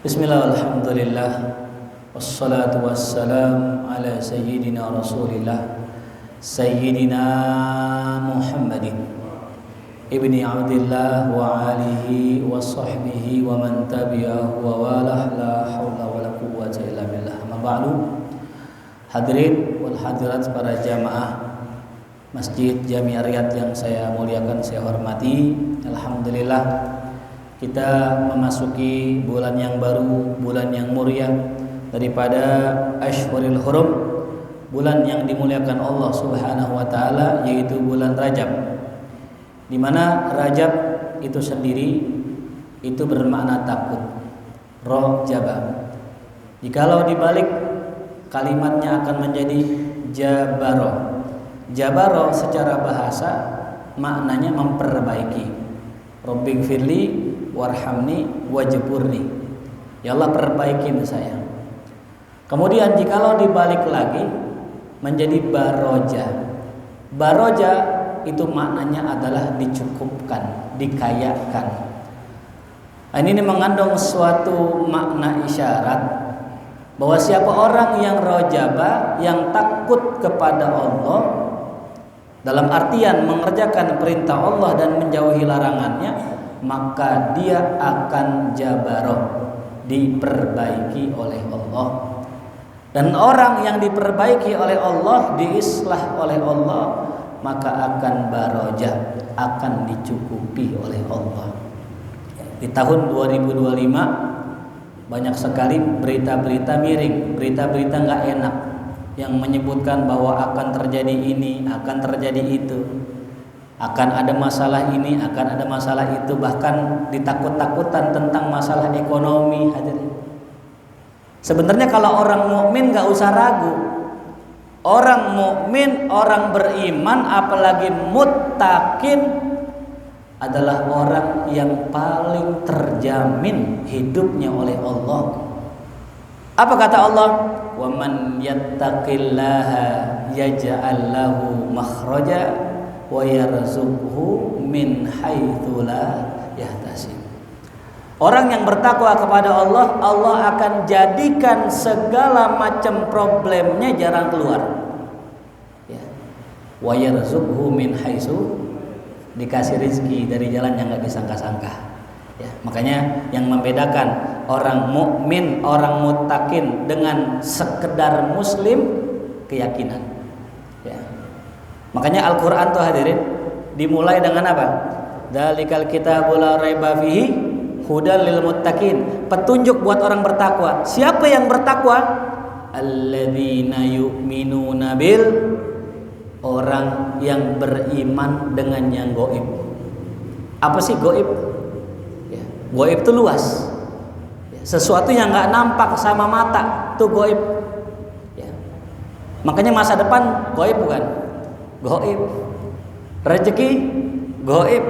Bismillah, alhamdulillah, wassalatu wassalam ala sayyidina rasulillah Sayyidina Muhammadin ibni Abdillah wa alihi wa sahbihi wa man tabi'ahu wa walah, la hawla wa la quwwata illa billah. Amma ba'du. Hadirin wal hadirat, para jamaah Masjid Jami' Riyadh yang saya muliakan, saya hormati. Alhamdulillah, kita memasuki bulan yang baru, bulan yang mulia daripada Ashhurul Hurum, bulan yang dimuliakan Allah Subhanahu wa taala, yaitu bulan Rajab. Di mana Rajab itu sendiri itu bermakna takut. Rajaba. Jikalau dibalik kalimatnya akan menjadi jabaro. Jabaro secara bahasa maknanya memperbaiki. Rabbighfirli warhamni wajburni, ya Allah perbaikin saya. Kemudian jikalau dibalik lagi menjadi baroja. Baroja itu maknanya adalah dicukupkan, dikayakan. Ini mengandung suatu makna isyarat bahwa siapa orang yang rojaba, yang takut kepada Allah, dalam artian mengerjakan perintah Allah dan menjauhi larangannya, maka dia akan jabaroh, diperbaiki oleh Allah. Dan orang yang diperbaiki oleh Allah, diislah oleh Allah, maka akan barojah, akan dicukupi oleh Allah. Di tahun 2025 banyak sekali berita-berita miring, berita-berita nggak enak yang menyebutkan bahwa akan terjadi ini, akan terjadi itu, akan ada masalah ini, akan ada masalah itu, bahkan ditakut-takutan tentang masalah ekonomi. Hadirin, sebenarnya kalau orang mukmin nggak usah ragu. Orang mukmin, orang beriman, apalagi muttaqin, adalah orang yang paling terjamin hidupnya oleh Allah. Apa kata Allah? Wa man yattaqillaha yaj'al lahu makhraja wa yarzuqhu min haitsu la yahtasib. Orang yang bertakwa kepada Allah, Allah akan jadikan segala macam problemnya jarang keluar. Ya. Wa yarzuqhu min haitsu, dikasih rezeki dari jalan yang enggak disangka-sangka. Ya, makanya yang membedakan orang mukmin, orang muttaqin dengan sekedar muslim, keyakinan. Ya. Makanya Al-Qur'an tuh hadirin dimulai dengan apa? Dzalikal kitabul la raiba fihi hudal lil muttaqin, petunjuk buat orang bertakwa. Siapa yang bertakwa? Alladzina yu'minuna bil, orang yang beriman dengan yang gaib. Apa sih gaib? Ya, gaib itu luas. Ya, sesuatu yang nggak nampak sama mata itu gaib. Ya. Makanya masa depan gaib bukan? Gaib. Rezeki gaib.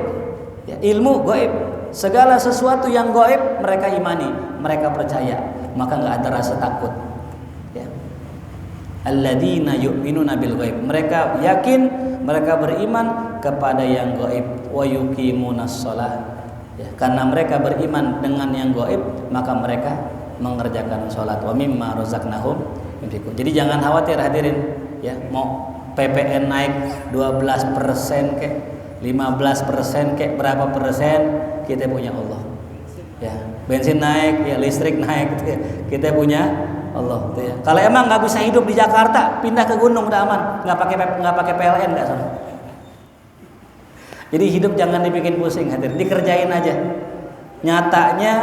Ya, ilmu gaib. Segala sesuatu yang gaib mereka imani, mereka percaya, maka nggak ada rasa takut. Ya. Alladzina yu'minuna bil ghaib, mereka yakin, mereka beriman kepada yang gaib. Wa yuqimunas shalah, ya, karena mereka beriman dengan yang gaib, maka mereka mengerjakan sholat. Wa mimma razaqnahum yunfiqun. Jadi jangan khawatir hadirin, ya, mau PPN naik 12% kek, 15% kek, berapa persen, kita punya Allah. Ya, bensin naik, ya listrik naik, gitu ya. Kita punya Allah, gitu ya. Kalau emang nggak bisa hidup di Jakarta, pindah ke gunung udah aman, nggak pakai PLN nggak sama. Jadi hidup jangan dibikin pusing, hadir, dikerjain aja. Nyatanya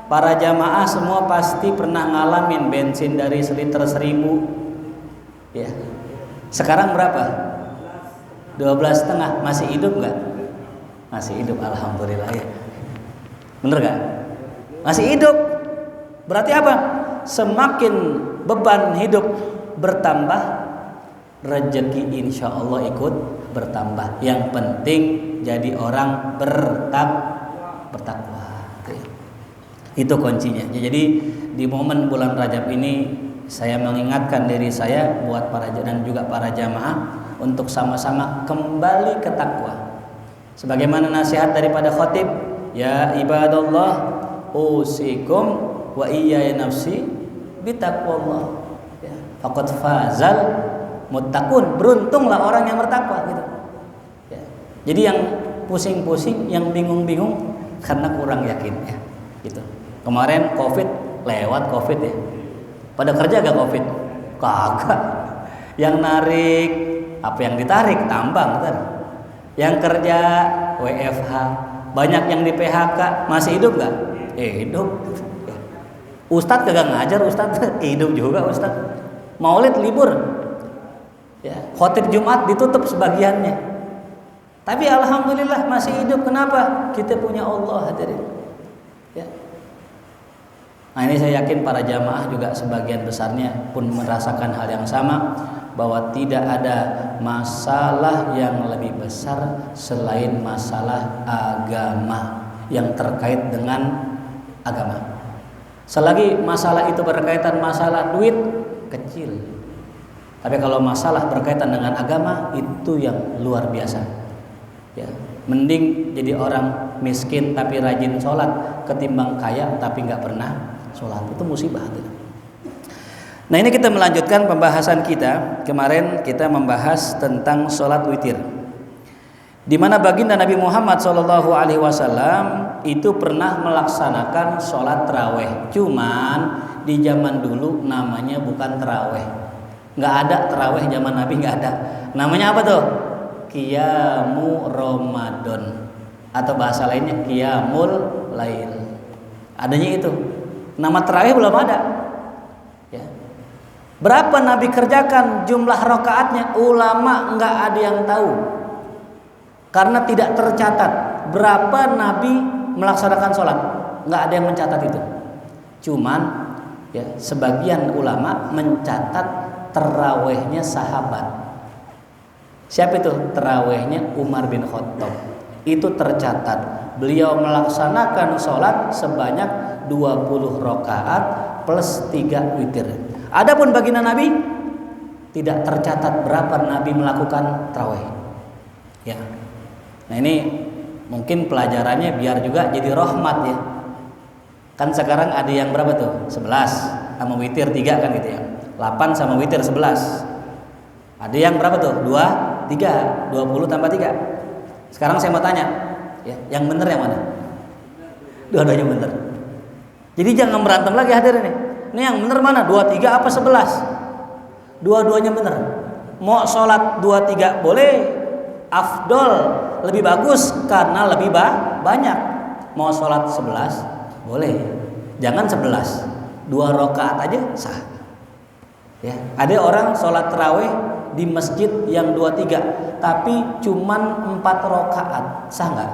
para jamaah semua pasti pernah ngalamin bensin dari seliter 1.000, ya. Sekarang berapa? 12,5. Masih hidup nggak? Masih hidup, alhamdulillah ya. Bener gak? Masih hidup. Berarti apa? Semakin beban hidup bertambah, rezeki insya Allah ikut bertambah. Yang penting jadi orang bertakwa. Itu kuncinya. Jadi di momen bulan Rajab ini saya mengingatkan diri saya buat para dan juga para jamaah untuk sama-sama kembali ke takwa. Sebagaimana nasihat daripada khatib, ya ibadallah usikum wa iyaya nafsi bitaqwallah. Ya, faqad fazal muttaqun. Beruntunglah orang yang bertakwa gitu. Ya. Jadi yang pusing-pusing, yang bingung-bingung karena kurang yakin ya. Gitu. Kemarin Covid lewat Covid ya. Pada kerja gak Covid? Kagak. Yang narik apa yang ditarik? Tambang kan. Yang kerja WFH, banyak yang di PHK, masih hidup gak? Hidup. Ustadz kagak ngajar, Ustadz hidup juga Ustadz. Maulid libur. Ya, khotib Jumat ditutup sebagiannya. Tapi alhamdulillah masih hidup. Kenapa? Kita punya Allah hadirin. Ya. Nah ini saya yakin para jamaah juga sebagian besarnya pun merasakan hal yang sama, bahwa tidak ada masalah yang lebih besar selain masalah agama yang terkait dengan agama. Selagi masalah itu berkaitan masalah duit, kecil. Tapi kalau masalah berkaitan dengan agama, itu yang luar biasa. Ya, mending jadi orang miskin tapi rajin sholat ketimbang kaya tapi nggak pernah sholat. Itu musibah. Nah ini kita melanjutkan pembahasan kita. Kemarin kita membahas tentang sholat witir, di mana baginda Nabi Muhammad SAW itu pernah melaksanakan sholat taraweh. Cuman di zaman dulu namanya bukan taraweh, nggak ada taraweh zaman Nabi, nggak ada. Namanya apa tuh? Qiyamu Ramadan, atau bahasa lainnya Qiyamul Lail. Adanya itu. Nama taraweh belum ada. Ya. Berapa Nabi kerjakan jumlah rakaatnya? Ulama nggak ada yang tahu, karena tidak tercatat berapa Nabi melaksanakan sholat. Nggak ada yang mencatat itu. Cuman ya, sebagian ulama mencatat terawihnya sahabat. Siapa itu? Terawihnya Umar bin Khattab. Itu tercatat. Beliau melaksanakan sholat sebanyak 20 rakaat plus 3 witir. Adapun baginda Nabi tidak tercatat berapa Nabi melakukan tarawih. Ya. Nah ini mungkin pelajarannya biar juga jadi rahmat ya. Kan sekarang ada yang berapa tuh? 11 sama witir 3 kan gitu ya. 8 sama witir 11. Ada yang berapa tuh? 2, 3, 20 tambah 3. Sekarang saya mau tanya, ya, yang benar yang mana? Dua-duanya benar. Jadi jangan berantem lagi hadirin nih. Ini yang benar mana? 2, 3 apa 11? Dua-duanya benar. Mau sholat 2, 3 boleh, afdol, lebih bagus karena lebih banyak. Mau sholat 11 boleh, jangan 11, 2 rakaat aja sah. Ya, ada orang sholat tarawih di masjid yang 2, 3 tapi cuman 4 rakaat, sah nggak?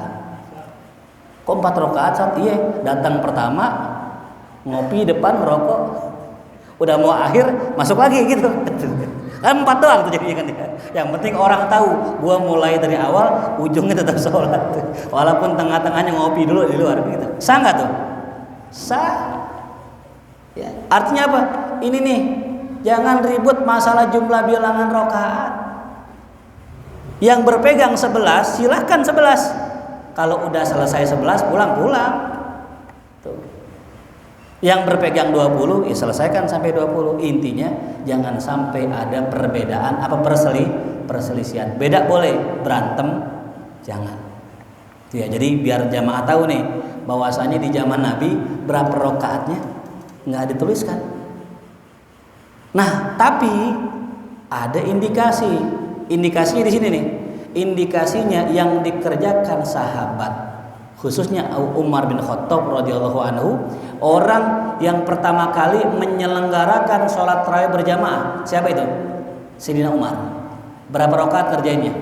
Kok 4 rakaat sah? Iya, datang pertama ngopi depan ngerokok, udah mau akhir masuk lagi gitu. Kan 4 doang tuh jadinya kan. Yang penting orang tahu gua mulai dari awal, ujungnya tetap sholat. Walaupun tengah-tengahnya ngopi dulu di luar gitu. Sah nggak tuh? Sah. Ya, artinya apa? Ini nih, jangan ribut masalah jumlah bilangan rakaat. Yang berpegang 11 silahkan 11. Kalau udah selesai 11 pulang-pulang. Yang berpegang 20 ya selesaikan sampai 20. Intinya jangan sampai ada perbedaan apa perselisihan. Beda boleh, berantem jangan. Ya, jadi biar jamaah tahu nih bahwasanya di zaman Nabi berapa rakaatnya nggak dituliskan. Nah, tapi ada indikasi. Indikasinya di sini nih. Indikasinya yang dikerjakan sahabat, khususnya Umar bin Khattab radhiyallahu anhu, orang yang pertama kali menyelenggarakan sholat tarawih berjamaah. Siapa itu? Sayyidina Umar. Berapa rakaat kerjainnya?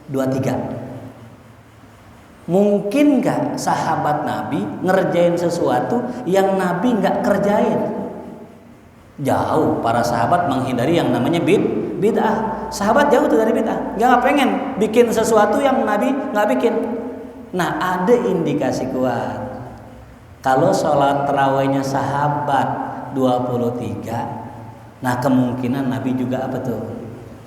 2, 3. Mungkin gak sahabat Nabi ngerjain sesuatu yang Nabi gak kerjain? Jauh para sahabat menghindari yang namanya bid'ah. Sahabat jauh tuh dari bid'ah. Gak pengen bikin sesuatu yang Nabi gak bikin. Nah, ada indikasi kuat. Kalau sholat tarawihnya sahabat 23, nah kemungkinan Nabi juga apa tuh?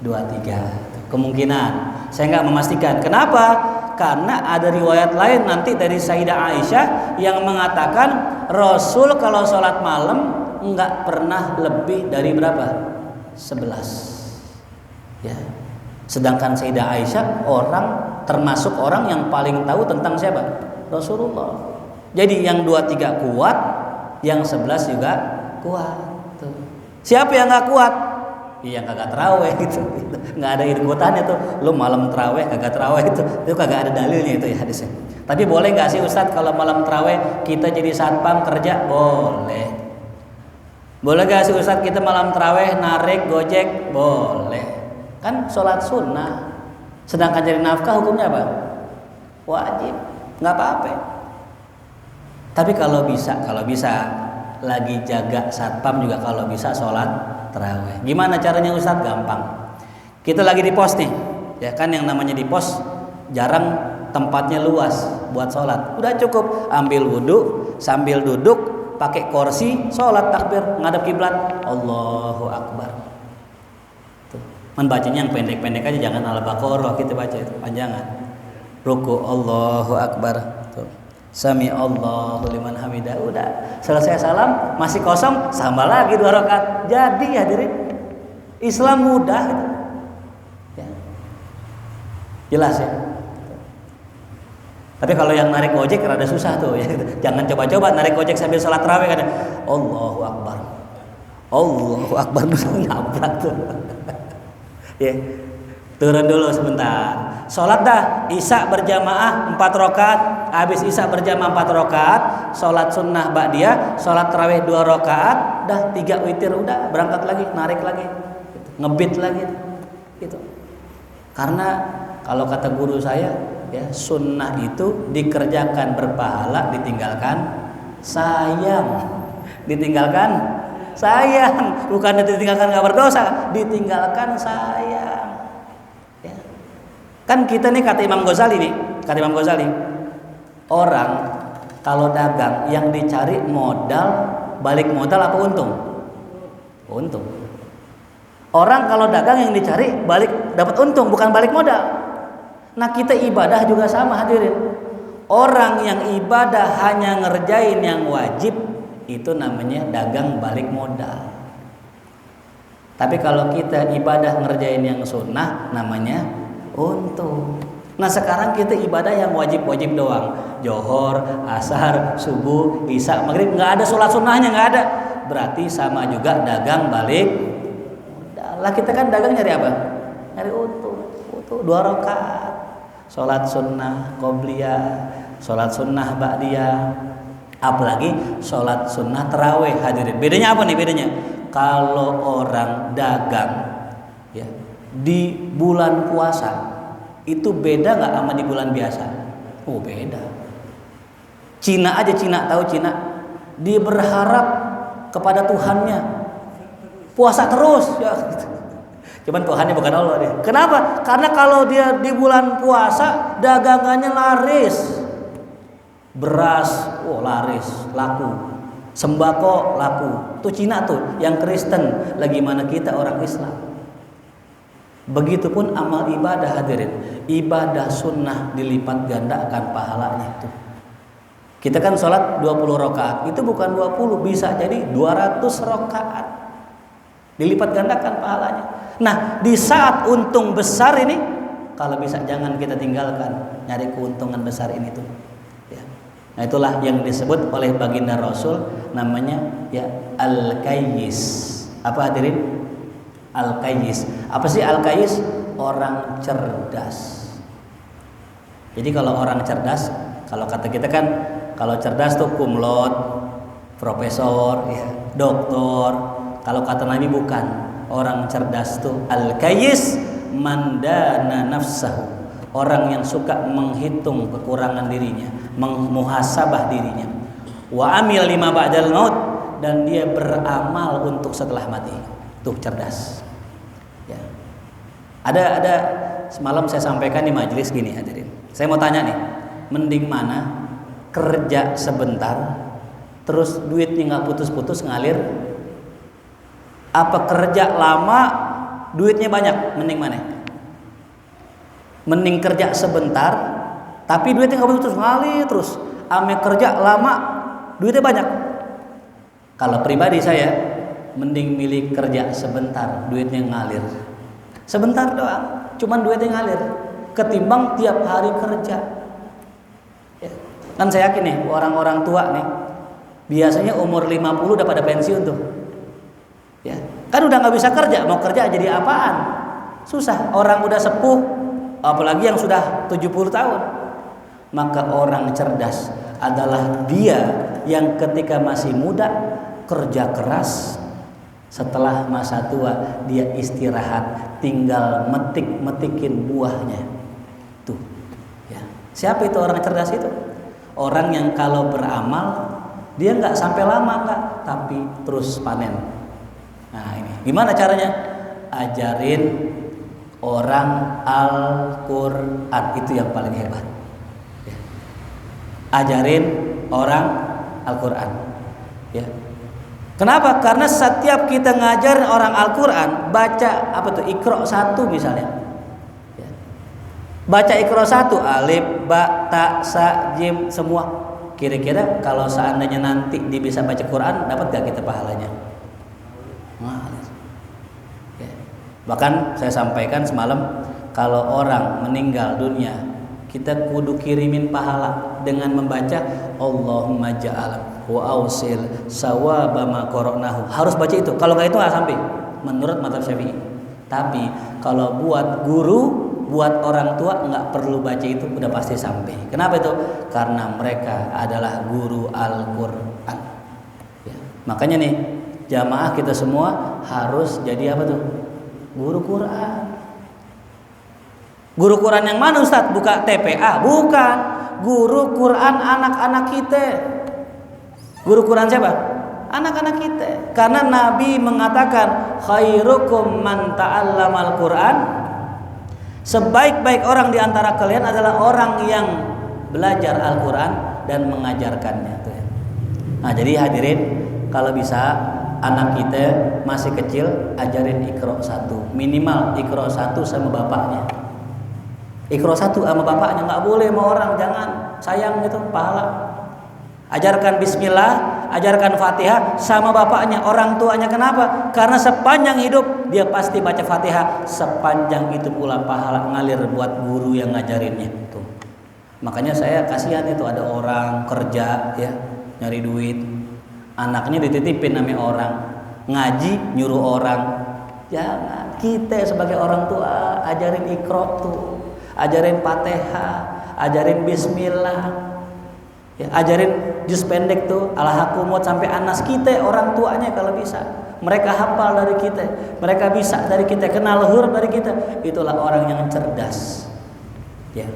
23. Kemungkinan. Saya nggak memastikan. Kenapa? Karena ada riwayat lain nanti dari Sayyidah Aisyah yang mengatakan Rasul kalau sholat malam enggak pernah lebih dari berapa? 11. Ya. Sedangkan Sayyidah Aisyah termasuk orang yang paling tahu tentang siapa? Rasulullah. Jadi yang 2-3 kuat, yang 11 juga kuat. Tuh. Siapa yang nggak kuat? Iya kagak terawih gitu. Nggak ada ikutannya tuh. Lu malam terawih kagak terawih itu kagak ada dalilnya itu ya hadisnya. Tapi boleh nggak sih Ustadz kalau malam terawih kita jadi satpam kerja? Boleh. Boleh nggak sih Ustadz kita malam terawih narik gojek? Boleh. Kan sholat sunnah. Sedangkan cari nafkah hukumnya apa? Wajib. Nggak apa-apa. Tapi kalau bisa lagi jaga satpam juga kalau bisa sholat terawih. Gimana caranya Ustadz? Gampang. Kita lagi di pos nih, ya kan yang namanya di pos jarang tempatnya luas buat sholat. Udah cukup ambil wudhu sambil duduk pakai kursi sholat takbir ngadep kiblat Allahu Akbar. Tuh. Membacanya yang pendek-pendek aja, jangan Al-Baqarah kita baca itu panjangan. Ruku Allahu Akbar. Tuh. Sami Allahu liman hamidah. Udah selesai salam masih kosong, sama lagi 2 rakaat. Jadi hadirin, Islam mudah gitu. Ya. Jelas ya. Tapi kalau yang narik ojek rada susah tuh ya. Jangan coba-coba narik ojek sambil sholat tarawih kan. Allahu Akbar. Allahu Akbar dulu nabrak tuh. Ya. Turun dulu sebentar. Sholat dah Isya berjamaah 4 rakaat. Habis Isya berjamaah 4 rakaat, sholat sunnah ba'diyah, sholat tarawih 2 rakaat, dah 3 witir, udah berangkat lagi, narik lagi, ngebit lagi, gitu. Karena kalau kata guru saya, ya sunnah itu dikerjakan berpahala, ditinggalkan sayang, bukan ditinggalkan nggak berdosa, ditinggalkan sayang. Kan kita nih kata Imam Ghazali orang kalau dagang yang dicari modal, balik modal apa untung? Untung. Orang kalau dagang yang dicari balik dapat untung, bukan balik modal. Nah kita ibadah juga sama hadirin. Orang yang ibadah hanya ngerjain yang wajib itu namanya dagang balik modal. Tapi kalau kita ibadah ngerjain yang sunnah namanya untung. Nah sekarang kita ibadah yang wajib-wajib doang, Johor, Asar, Subuh, Isya, Maghrib, nggak ada sholat sunnahnya, nggak ada. Berarti sama juga dagang balik modal. Lah kita kan dagang nyari apa? Nyari untung 2 rakaat, sholat sunnah qobliyah, sholat sunnah ba'diyah, apalagi sholat sunnah tarawih hadirin. Bedanya apa nih bedanya? Kalau orang dagang ya di bulan puasa itu beda nggak sama di bulan biasa? Oh beda. Cina tahu Cina, dia berharap kepada Tuhannya puasa terus ya. Cuman Tuhannya bukan Allah dia. Kenapa? Karena kalau dia di bulan puasa dagangannya laris, beras, laris, laku, sembako laku. Tuh Cina tuh, yang Kristen. Lagi mana kita orang Islam? Begitupun amal ibadah hadirin. Ibadah sunnah dilipat gandakan pahalanya itu. Kita kan sholat 20 rakaat, itu bukan 20, bisa jadi 200 rakaat. Dilipat gandakan pahalanya. Nah, di saat untung besar ini, kalau bisa jangan kita tinggalkan nyari keuntungan besar ini tuh. Ya. Nah, itulah yang disebut oleh baginda Rasul namanya ya al-kayyis. Apa hadirin? Al-kayyis. Apa sih al-kayyis? Orang cerdas. Jadi kalau orang cerdas, kalau kata kita kan kalau cerdas tuh cum laude, profesor, ya, doktor. Kalau kata Nabi bukan. Orang cerdas tuh al-kayyis mandana nafsahu. Orang yang suka menghitung kekurangan dirinya, muhasabah dirinya. Wa amil lima ba'dal maut, dan dia beramal untuk setelah mati. Tuh cerdas. Ya. Ada semalam saya sampaikan di majelis gini hadirin. Saya mau tanya nih, mending mana kerja sebentar terus duitnya nggak putus-putus ngalir, apa kerja lama duitnya banyak? Mending mana? Mending kerja sebentar Tapi duitnya nggak putus, ngalir terus. Ame kerja lama, duitnya banyak. Kalau pribadi saya, mending milih kerja sebentar, duitnya ngalir. Sebentar doang, cuman duitnya ngalir. Ketimbang tiap hari kerja. Ya. Kan saya yakin nih, orang-orang tua nih, biasanya umur 50 udah pada pensiun tuh. Ya. Kan udah nggak bisa kerja, mau kerja jadi apaan? Susah. Orang udah sepuh, apalagi yang sudah 70 tahun. Maka orang cerdas adalah dia yang ketika masih muda kerja keras, setelah masa tua dia istirahat, tinggal metikin buahnya. Tuh, ya. Siapa itu orang cerdas itu? Orang yang kalau beramal dia nggak sampai lama nggak, tapi terus panen. Nah ini, gimana caranya? Ajarin orang Al-Quran, itu yang paling hebat. Ajarin orang Al-Quran, ya. Kenapa? Karena setiap kita ngajarin orang Al-Quran, baca apa tuh? Iqra 1 misalnya, ya. Baca Iqra 1, alif, ba, ta, sa, jim, semua. Kira-kira kalau seandainya nanti dia bisa baca Quran, dapat gak kita pahalanya? Nah, ya. Bahkan saya sampaikan semalam, kalau orang meninggal dunia, kita kudu kirimin pahala dengan membaca Allahumma ja'al wa ausil sawaba ma qara'nahu. Harus baca itu. Kalau enggak itu enggak sampai menurut mazhab Syafi'i. Tapi kalau buat guru, buat orang tua enggak perlu baca itu, udah pasti sampai. Kenapa itu? Karena mereka adalah guru Al-Qur'an. Ya. Makanya nih, jamaah kita semua harus jadi apa tuh? Guru Quran. Guru Quran yang mana Ustadz? Buka TPA? Bukan. Guru Quran anak-anak kita. Guru Quran siapa? Anak-anak kita. Karena Nabi mengatakan khairukum man ta'allamal Quran. Sebaik-baik orang di antara kalian adalah orang yang belajar Al-Quran dan mengajarkannya. Nah jadi hadirin, kalau bisa anak kita masih kecil ajarin Iqra 1. Minimal Iqra 1 sama bapaknya. Iqra 1 sama bapaknya, nggak boleh sama orang, jangan, sayang gitu pahala. Ajarkan bismillah, ajarkan Fatihah sama bapaknya, orang tuanya. Kenapa? Karena sepanjang hidup dia pasti baca Fatihah, sepanjang itu pula pahala ngalir buat guru yang ngajarinnya. Tuh. Makanya saya kasihan itu ada orang kerja ya, nyari duit, anaknya dititipin sama orang, ngaji nyuruh orang. Jangan, kita sebagai orang tua ajarin Iqra tuh. Ajarin Fatihah, ajarin bismillah, ya, ajarin juz pendek tuh Al-Hakumut sampai Anas. Kita orang tuanya kalau bisa, mereka hafal dari kita, mereka bisa dari kita, kenal huruf dari kita. Itulah orang yang cerdas, ya.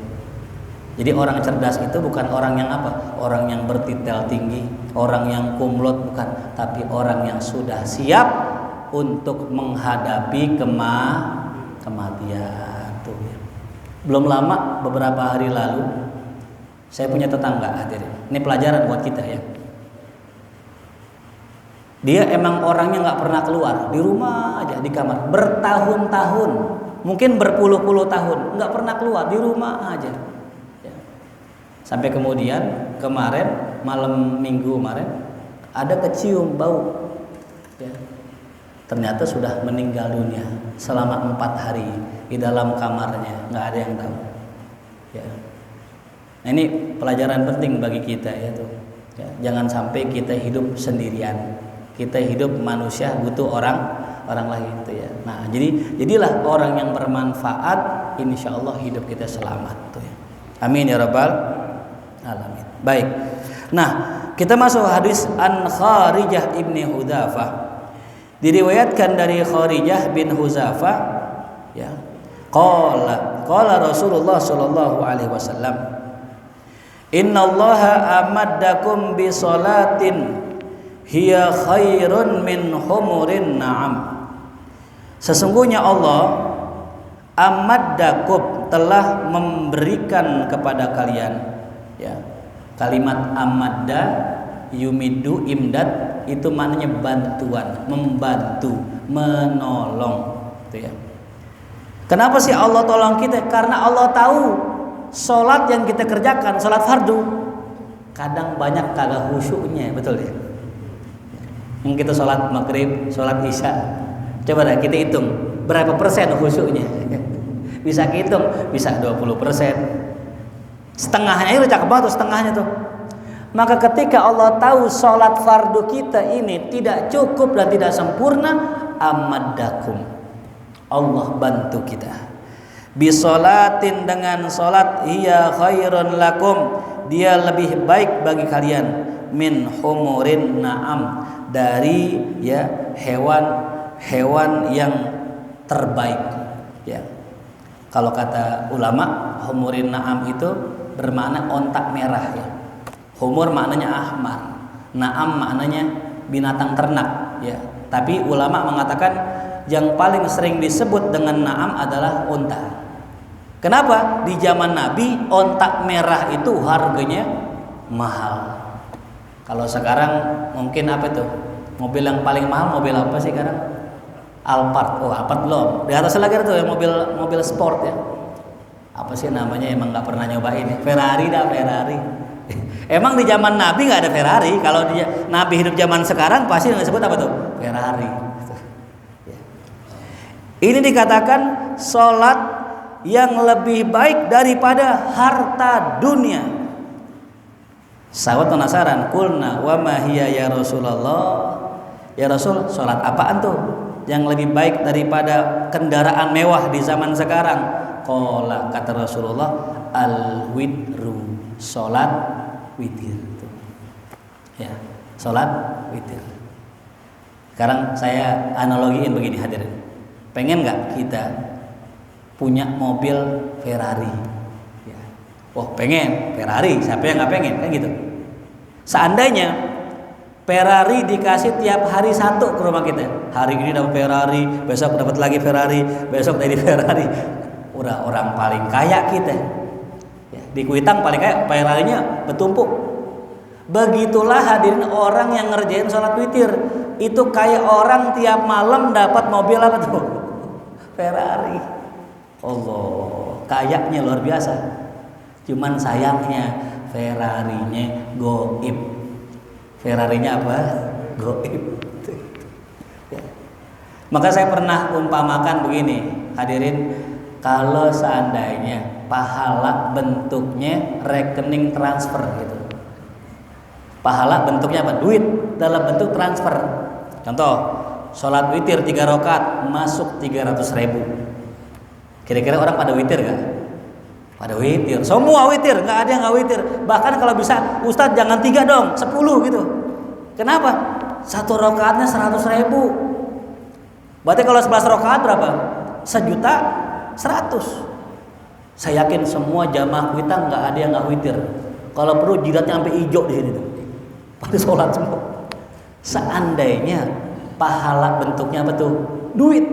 Jadi orang cerdas itu bukan orang yang apa, orang yang bertitel tinggi, orang yang kumlot, bukan, tapi orang yang sudah siap untuk menghadapi kematian tuh, ya. Belum lama, beberapa hari lalu, saya punya tetangga, hadirin. Ini pelajaran buat kita ya. Dia emang orangnya nggak pernah keluar, di rumah aja, di kamar, bertahun-tahun, mungkin berpuluh-puluh tahun, nggak pernah keluar, di rumah aja. Ya. Sampai kemudian kemarin, malam minggu kemarin, ada kecium bau. Ya. Ternyata sudah meninggal dunia selama 4 hari di dalam kamarnya, nggak ada yang tahu. Ya. Nah, ini pelajaran penting bagi kita ya tuh. Ya, jangan sampai kita hidup sendirian. Kita hidup manusia butuh orang lain tuh ya. Nah, jadilah orang yang bermanfaat, insya Allah hidup kita selamat tuh ya. Amin ya rabbal alamin. Baik. Nah, kita masuk hadis an Kharijah ibni Hudzafah. Diriwayatkan dari Kharijah bin Hudzafah ya. Qala Rasulullah sallallahu alaihi wasallam, innallaha amaddakum bi salatin hiya khairun min humurin na'am. Sesungguhnya Allah amaddakum, telah memberikan kepada kalian ya. Kalimat amadda yumiddu imdad itu maknanya bantuan, membantu, menolong itu ya. Kenapa sih Allah tolong kita? Karena Allah tahu sholat yang kita kerjakan, sholat fardu, kadang banyak kagak khusyuknya, betul ya? Yang kita sholat maghrib, sholat isya, coba dah kita hitung berapa persen khusyuknya. Bisa hitung, bisa 20%, setengahnya itu cakep banget tuh, setengahnya tuh. Maka ketika Allah tahu sholat fardu kita ini tidak cukup dan tidak sempurna, amaddakum, Allah bantu kita bisolatin, dengan solat, hiya khairun lakum, dia lebih baik bagi kalian, min humurin na'am, dari ya hewan yang terbaik ya. Kalau kata ulama, humurin na'am itu bermakna ontak merah ya. Humur maknanya ahmar, na'am maknanya binatang ternak ya. Tapi ulama mengatakan yang paling sering disebut dengan na'am adalah unta. Kenapa? Di zaman Nabi ontak merah itu harganya mahal. Kalau sekarang mungkin apa itu? Mobil yang paling mahal mobil apa sih sekarang? Alphard. Oh, Alphard belum. Di atas lagi tuh yang mobil sport ya. Apa sih namanya? Emang nggak pernah nyobain. Ferrari dah, Ferrari. Emang di zaman Nabi nggak ada Ferrari. Kalau Nabi hidup zaman sekarang pasti disebut apa tuh? Ferrari. Ini dikatakan sholat yang lebih baik daripada harta dunia. Sahabat penasaran, kulna wa ma hiya ya Rasulullah. Ya Rasul, sholat apaan tuh yang lebih baik daripada kendaraan mewah di zaman sekarang? Qala, kata Rasulullah, al-witru, sholat witir. Ya, sholat witir. Sekarang saya analogiin begini hadirin. Pengen nggak kita punya mobil Ferrari? Ya. Wah, pengen Ferrari. Siapa yang nggak pengen? Kan gitu. Seandainya Ferrari dikasih tiap hari satu ke rumah kita. Hari ini dapat Ferrari, besok dapat lagi Ferrari, besok dari Ferrari. Udah orang paling kaya kita. Ya, di Kuitang paling kaya, Ferrarinya bertumpuk. Begitulah hadirin orang yang ngerjain sholat witir. Itu kayak orang tiap malam dapat mobil apa tuh? Ferrari. Allah, kayaknya luar biasa. Cuman sayangnya Ferrarinya goib. Ferrarinya apa? Goib. Ya. Maka saya pernah umpamakan begini, hadirin, kalau seandainya pahala bentuknya rekening transfer gitu. Pahala bentuknya apa? Duit dalam bentuk transfer. Contoh, sholat witir 3 rakaat masuk 300.000. Kira-kira orang pada witir gak? Pada witir. Semua witir, gak ada yang gak witir. Bahkan kalau bisa, Ustadz jangan 3 dong, 10 gitu. Kenapa? 1 rakaatnya 100.000. Berarti kalau 11 rakaat berapa? 1.100.000. Saya yakin semua jamaah Kuitang gak ada yang gak witir. Kalau perlu jidatnya sampai hijau di sini tuh. Pada sholat semua. Seandainya pahala bentuknya apa tuh? Duit.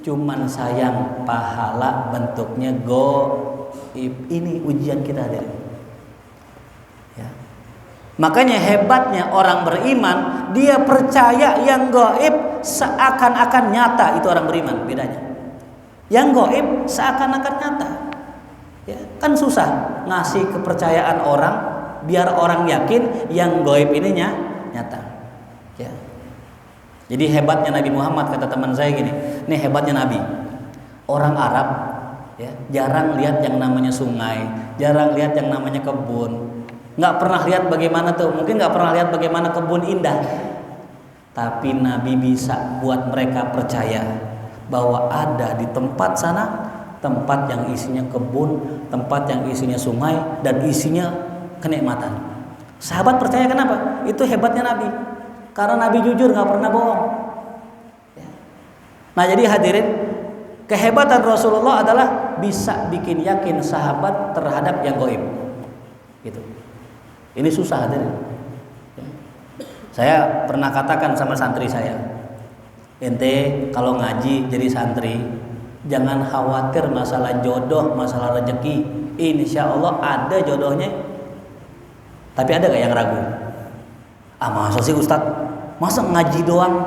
Cuman sayang pahala bentuknya goib. Ini ujian kita hadirin. Ya. Makanya hebatnya orang beriman, dia percaya yang goib seakan-akan nyata. Itu orang beriman bedanya. Yang goib seakan-akan nyata. Ya, kan susah ngasih kepercayaan orang biar orang yakin yang goib ini nyata. Ya. Jadi hebatnya Nabi Muhammad, kata teman saya gini, nih hebatnya Nabi. Orang Arab ya, jarang lihat yang namanya sungai, jarang lihat yang namanya kebun. Nggak pernah lihat bagaimana tuh, mungkin nggak pernah lihat bagaimana kebun indah. Tapi Nabi bisa buat mereka percaya bahwa ada di tempat sana tempat yang isinya kebun, tempat yang isinya sungai dan isinya kenikmatan. Sahabat percaya, kenapa? Itu hebatnya Nabi. Karena Nabi jujur, gak pernah bohong. Nah jadi hadirin, kehebatan Rasulullah adalah bisa bikin yakin sahabat terhadap yang gaib. Gitu. Ini susah hadirin. Saya pernah katakan sama santri saya, ente kalau ngaji jadi santri, jangan khawatir masalah jodoh, masalah rezeki. Insya Allah ada jodohnya. Tapi ada gak yang ragu? Masa sih Ustadz? Masa ngaji doang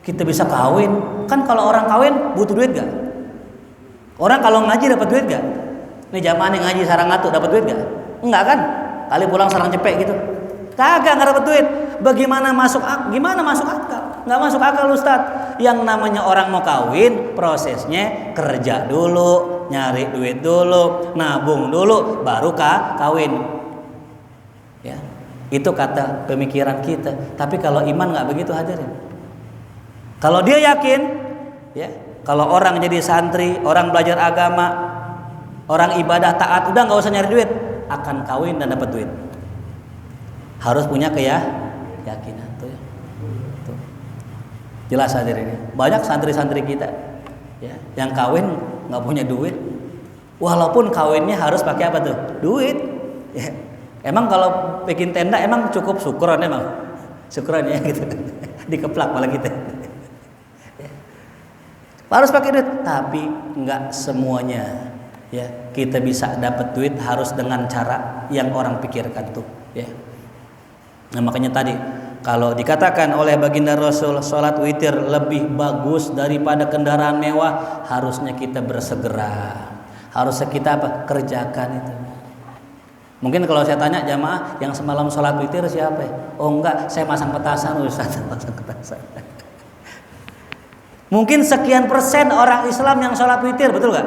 kita bisa kawin? Kan kalau orang kawin butuh duit gak? Orang kalau ngaji dapat duit gak? Nih jamaah nih ngaji sarang ngatu dapat duit gak? Enggak kan? Kali pulang sarang cepek gitu. Kagak, nggak dapat duit. Gimana masuk akal? Nggak masuk akal Ustadz. Yang namanya orang mau kawin, prosesnya kerja dulu, nyari duit dulu, nabung dulu, baru kawin. Ya, itu kata pemikiran kita. Tapi kalau iman nggak begitu hadirin. Kalau dia yakin, ya, kalau orang jadi santri, orang belajar agama, orang ibadah taat, udah nggak usah nyari duit, akan kawin dan dapat duit. Harus punya keyakinan tuh ya. Tuh. Jelas hadirin. Banyak santri-santri kita ya, yang kawin nggak punya duit. Walaupun kawinnya harus pakai apa tuh? Duit. Ya. Emang kalau bikin tenda emang cukup syukuran emang. Syukuran ya gitu. Dikeplak malah gitu. Ya. Harus pakai duit, tapi nggak semuanya. Ya, kita bisa dapat duit harus dengan cara yang orang pikirkan tuh, ya. Nah makanya tadi kalau dikatakan oleh baginda Rasul sholat witir lebih bagus daripada kendaraan mewah, harusnya kita bersegera, harusnya kita kerjakan itu. Mungkin kalau saya tanya jamaah yang semalam sholat witir siapa ya? Oh enggak, saya masang petasan Ustaz. Masang petasan. Mungkin sekian persen orang Islam yang sholat witir, betul gak?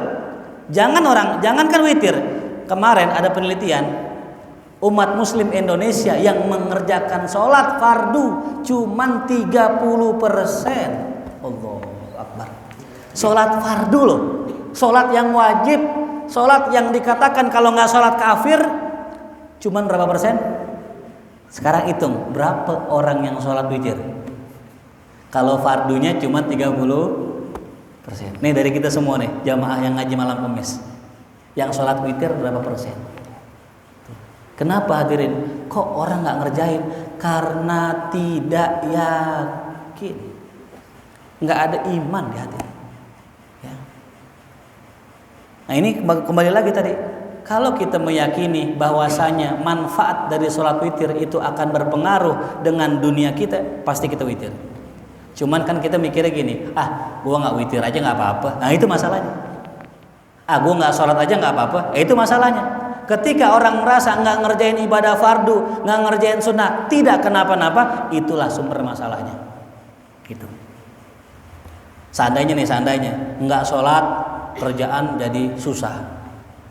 Jangankan witir. Kemarin ada penelitian, umat muslim Indonesia yang mengerjakan sholat fardu cuman 30%. Allahu Akbar. Sholat fardu loh. Sholat yang wajib, sholat yang dikatakan kalau nggak sholat kafir, cuman berapa persen? Sekarang hitung berapa orang yang sholat witir. Kalau fardunya cuman 30%. Nih dari kita semua nih jamaah yang ngaji malam Kamis, yang sholat witir berapa persen? Kenapa hadirin? Kok orang nggak ngerjain? Karena tidak yakin, nggak ada iman di hati. Ya. Nah ini kembali lagi tadi, kalau kita meyakini bahwasanya manfaat dari sholat witir itu akan berpengaruh dengan dunia kita, pasti kita witir. Cuman kan kita mikirnya gini, gua nggak witir aja nggak apa-apa. Nah itu masalahnya. Gua nggak sholat aja nggak apa-apa. Itu masalahnya. Ketika orang merasa nggak ngerjain ibadah fardu, nggak ngerjain sunnah, tidak kenapa-napa, itulah sumber masalahnya. Gitu. Seandainya nggak sholat, kerjaan jadi susah,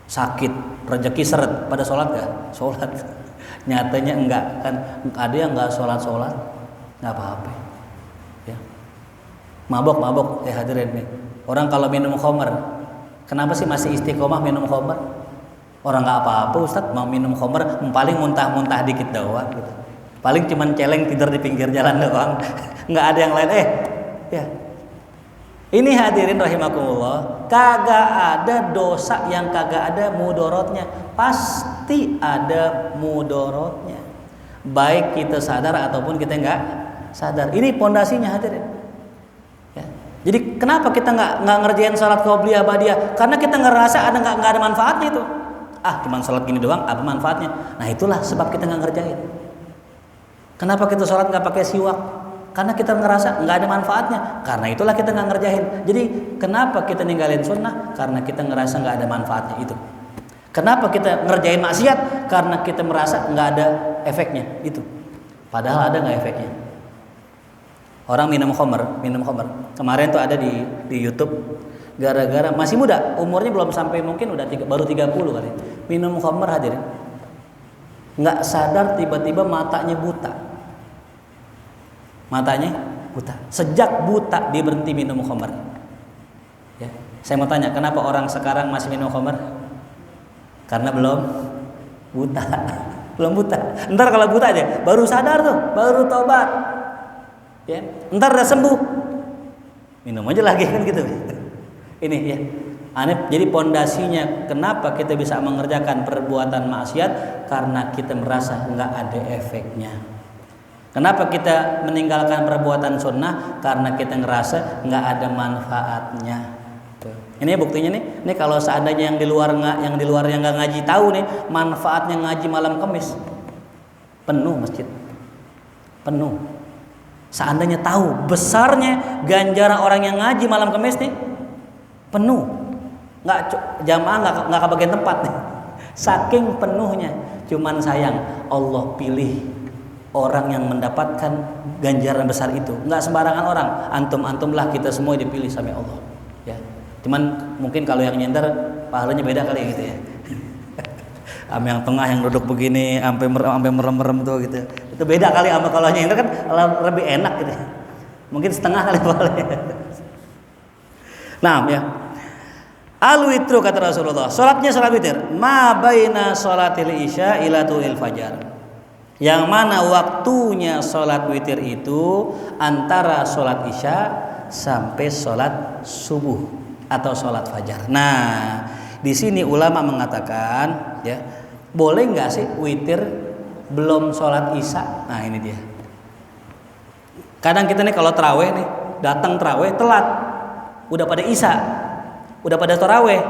sakit, rezeki seret, pada sholat nggak? Sholat. Nyatanya enggak kan? Ada yang nggak sholat, nggak apa-apa. Ya. Mabok hadirin nih. Orang kalau minum khamr, kenapa sih masih istiqomah minum khamr? Orang nggak apa-apa Ustadz, mau minum khamr paling muntah-muntah dikit doang gitu. Paling cuman celeng tidur di pinggir jalan doang. Nggak ada yang lain. Ya. Ini hadirin rahimakumullah, kagak ada dosa yang kagak ada mudorotnya. Pasti ada mudorotnya. Baik kita sadar ataupun kita nggak sadar. Ini pondasinya hadirin. Ya. Jadi kenapa kita nggak ngerjain salat qobliyah ba'diyah? Karena kita ngerasa nggak ada manfaatnya itu. Cuman sholat gini doang, apa manfaatnya? Nah itulah sebab kita nggak ngerjain. Kenapa kita sholat nggak pakai siwak? Karena kita ngerasa nggak ada manfaatnya. Karena itulah kita nggak ngerjain. Jadi kenapa kita ninggalin sunnah? Karena kita ngerasa nggak ada manfaatnya itu. Kenapa kita ngerjain maksiat? Karena kita merasa nggak ada efeknya itu. Padahal ada nggak efeknya? Orang minum khamr. Kemarin tuh ada di YouTube. Gara-gara masih muda, umurnya belum sampai mungkin baru 30 kali. Minum khamr hadirin. Nggak sadar tiba-tiba matanya buta. Sejak buta dia berhenti minum khamr. Ya. Saya mau tanya, kenapa orang sekarang masih minum khamr? Karena belum buta. Ntar kalau buta aja, baru sadar tuh, baru tobat. Ya. Ntar udah sembuh, minum aja lagi kan gitu. Ini ya, jadi pondasinya kenapa kita bisa mengerjakan perbuatan maksiat, karena kita merasa nggak ada efeknya. Kenapa kita meninggalkan perbuatan sunnah? Karena kita ngerasa nggak ada manfaatnya. Ini buktinya nih. Ini kalau seandainya yang di luar yang nggak ngaji tahu nih manfaatnya ngaji malam Kamis, penuh masjid, penuh. Seandainya tahu besarnya ganjaran orang yang ngaji malam Kamis nih, penuh. Jamaah nggak kebagian tempat nih. Saking penuhnya. Cuman sayang Allah pilih orang yang mendapatkan ganjaran besar itu. Nggak sembarangan orang. Antum-antumlah kita semua dipilih sama Allah. Ya. Cuman mungkin kalau yang nyender pahalanya beda kali gitu ya. Sama yang tengah yang duduk begini sampai merem-merem tuh gitu. Itu beda kali sama kalau nyender kan lebih enak gitu. Mungkin setengah kali pahalanya. Nah, ya. Al-witru kata Rasulullah, salatnya salat witir, ma baina salatil isya ila tulil fajar. Yang mana waktunya salat witir itu antara salat isya sampai salat subuh atau salat fajar. Nah, di sini ulama mengatakan, ya, boleh nggak sih witir belum salat isya? Nah, ini dia. Kadang kita nih kalau taraweh nih, datang taraweh telat, udah pada isya. Udah pada taraweh,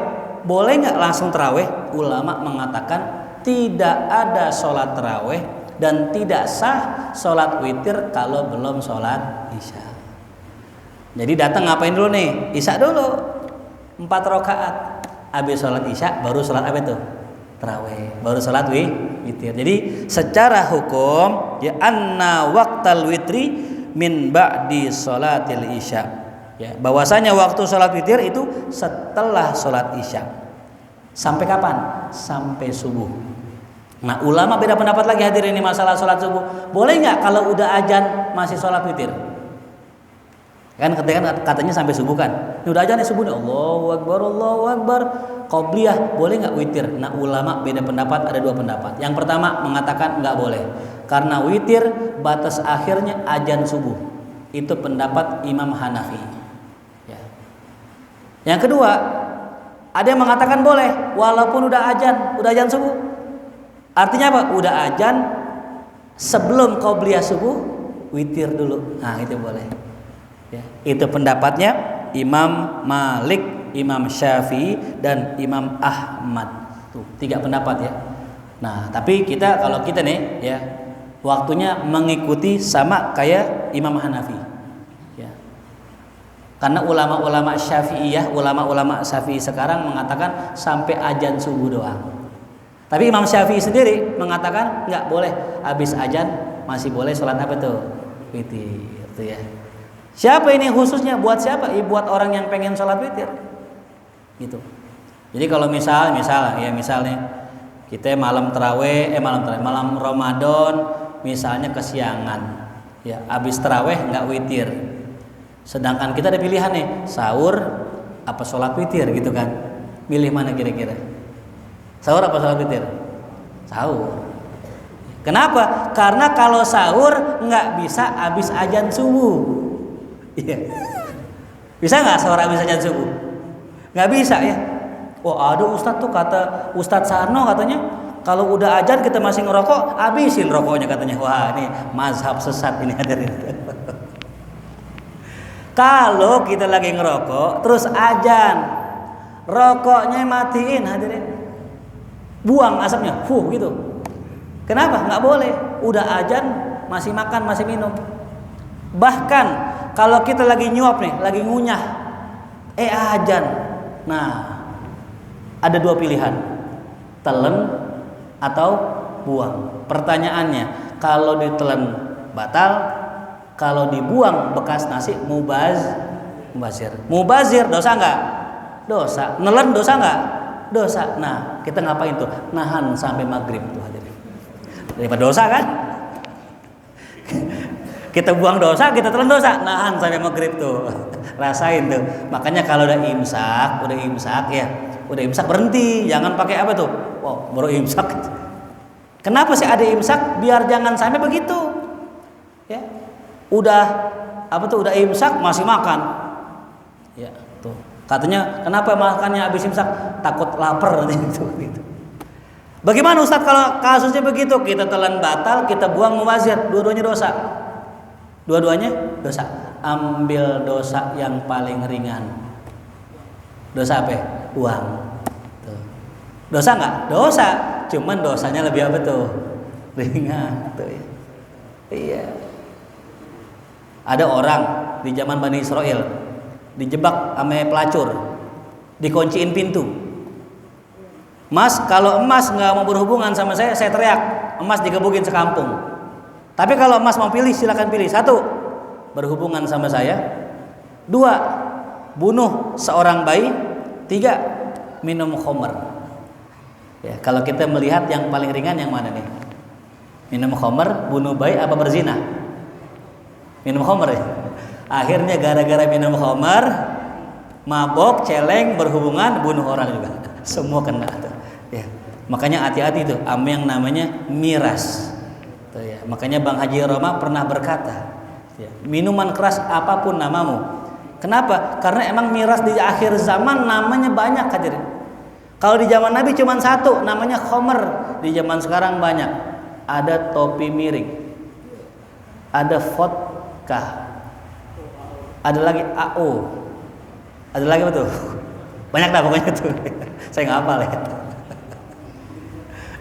boleh nggak langsung taraweh? Ulama mengatakan tidak ada sholat taraweh dan tidak sah sholat witir kalau belum sholat isya. Jadi datang ngapain dulu nih? Isya dulu 4 rakaat. Habis sholat isya baru sholat apa itu? Taraweh. Baru sholat witir. Jadi secara hukum ya anna waqtal witri min ba'di sholatil isya. Ya, bahwasanya waktu sholat witir itu setelah sholat isya. Sampai kapan? Sampai subuh. Nah, ulama beda pendapat lagi hadirin ini masalah sholat subuh. Boleh nggak kalau udah azan masih sholat witir? Kan katanya sampai subuh kan? Ini udah azan nih subuh nih. Allahu Akbar. Qobliyah boleh nggak witir? Nah, ulama beda pendapat, ada 2 pendapat. Yang pertama mengatakan nggak boleh. Karena witir batas akhirnya azan subuh. Itu pendapat Imam Hanafi. Yang kedua, ada yang mengatakan boleh walaupun udah azan subuh. Artinya apa? Udah azan sebelum qobliyah subuh, witir dulu. Nah, itu boleh. Ya, itu pendapatnya Imam Malik, Imam Syafi'i dan Imam Ahmad. Tuh, 3 pendapat ya. Nah, tapi kalau kita nih ya, waktunya mengikuti sama kayak Imam Hanafi. Karena ulama-ulama Syafi'iyah, ulama-ulama Syafi'i sekarang mengatakan sampai azan subuh doang. Tapi Imam Syafi'i sendiri mengatakan nggak boleh, habis azan masih boleh sholat apa tuh? Witir, itu ya. Siapa ini khususnya? Buat siapa? Buat orang yang pengen sholat witir. Gitu. Jadi kalau misalnya kita malam Ramadan misalnya kesiangan, ya habis taraweh nggak witir. Sedangkan kita ada pilihan nih, sahur apa sholat witir gitu kan. Milih mana kira-kira? Sahur apa sholat witir? Sahur. Kenapa? Karena kalau sahur nggak bisa habis azan subuh. Iya. Bisa nggak sahur habis azan subuh? Nggak bisa ya. Oh, ada Ustadz tuh, kata Ustadz Sarno katanya, kalau udah azan kita masih ngerokok, habisin rokoknya katanya. Wah, ini mazhab sesat ini hadirin. Kalau kita lagi ngerokok terus azan, rokoknya matiin hadirin, buang asapnya, gitu. Kenapa? Nggak boleh. Udah azan masih makan, masih minum. Bahkan kalau kita lagi nyuap nih, lagi ngunyah, azan. Nah, ada 2 pilihan, telan atau buang. Pertanyaannya, kalau ditelan batal, kalau dibuang bekas nasi mubazir. Mubazir dosa nggak? Dosa. Nelen dosa nggak? Dosa. Nah, kita ngapain tuh? Nahan sampai maghrib tuh hadirin. Daripada dosa kan? Kita buang dosa, kita telan dosa. Nahan sampai maghrib tuh. Rasain tuh. Makanya kalau udah imsak berhenti. Jangan pakai apa tuh? Oh, baru imsak. Kenapa sih ada imsak? Biar jangan sampai begitu. Ya. Udah imsak masih makan. Ya, tuh. Katanya kenapa makannya habis imsak? Takut lapar gitu. Bagaimana Ustadz kalau kasusnya begitu? Kita telan batal, kita buang mubazir, dua-duanya dosa. Dua-duanya dosa. Ambil dosa yang paling ringan. Dosa apa? Buang. Tuh. Dosa nggak? Dosa. Cuman dosanya lebih apa tuh? Ringan. Tuh ya. Iya. Ada orang di zaman Bani Israel dijebak sama pelacur. dikunciin pintu. Mas, kalau emas nggak mau berhubungan sama saya teriak, emas digebukin sekampung. Tapi kalau emas mau pilih, silakan pilih. 1, berhubungan sama saya. 2, bunuh seorang bayi. 3, minum khamr. Ya, kalau kita melihat yang paling ringan yang mana nih? Minum khamr, bunuh bayi, apa berzina? Minum khamr ya. Akhirnya gara-gara minum khamr, mabok, celeng, berhubungan, bunuh orang juga. Semua kena tuh. Ya. Makanya hati-hati tuh sama yang namanya miras. Tuh, ya. Makanya Bang Haji Roma pernah berkata, ya, minuman keras apapun namamu. Kenapa? Karena emang miras di akhir zaman namanya banyak hadirin. Kalau di zaman Nabi cuma 1, namanya khamr. Di zaman sekarang banyak. Ada topi miring, ada vodka, ada lagi AO, ada lagi apa tuh? Banyak dah pokoknya tuh. Saya nggak hafal ya.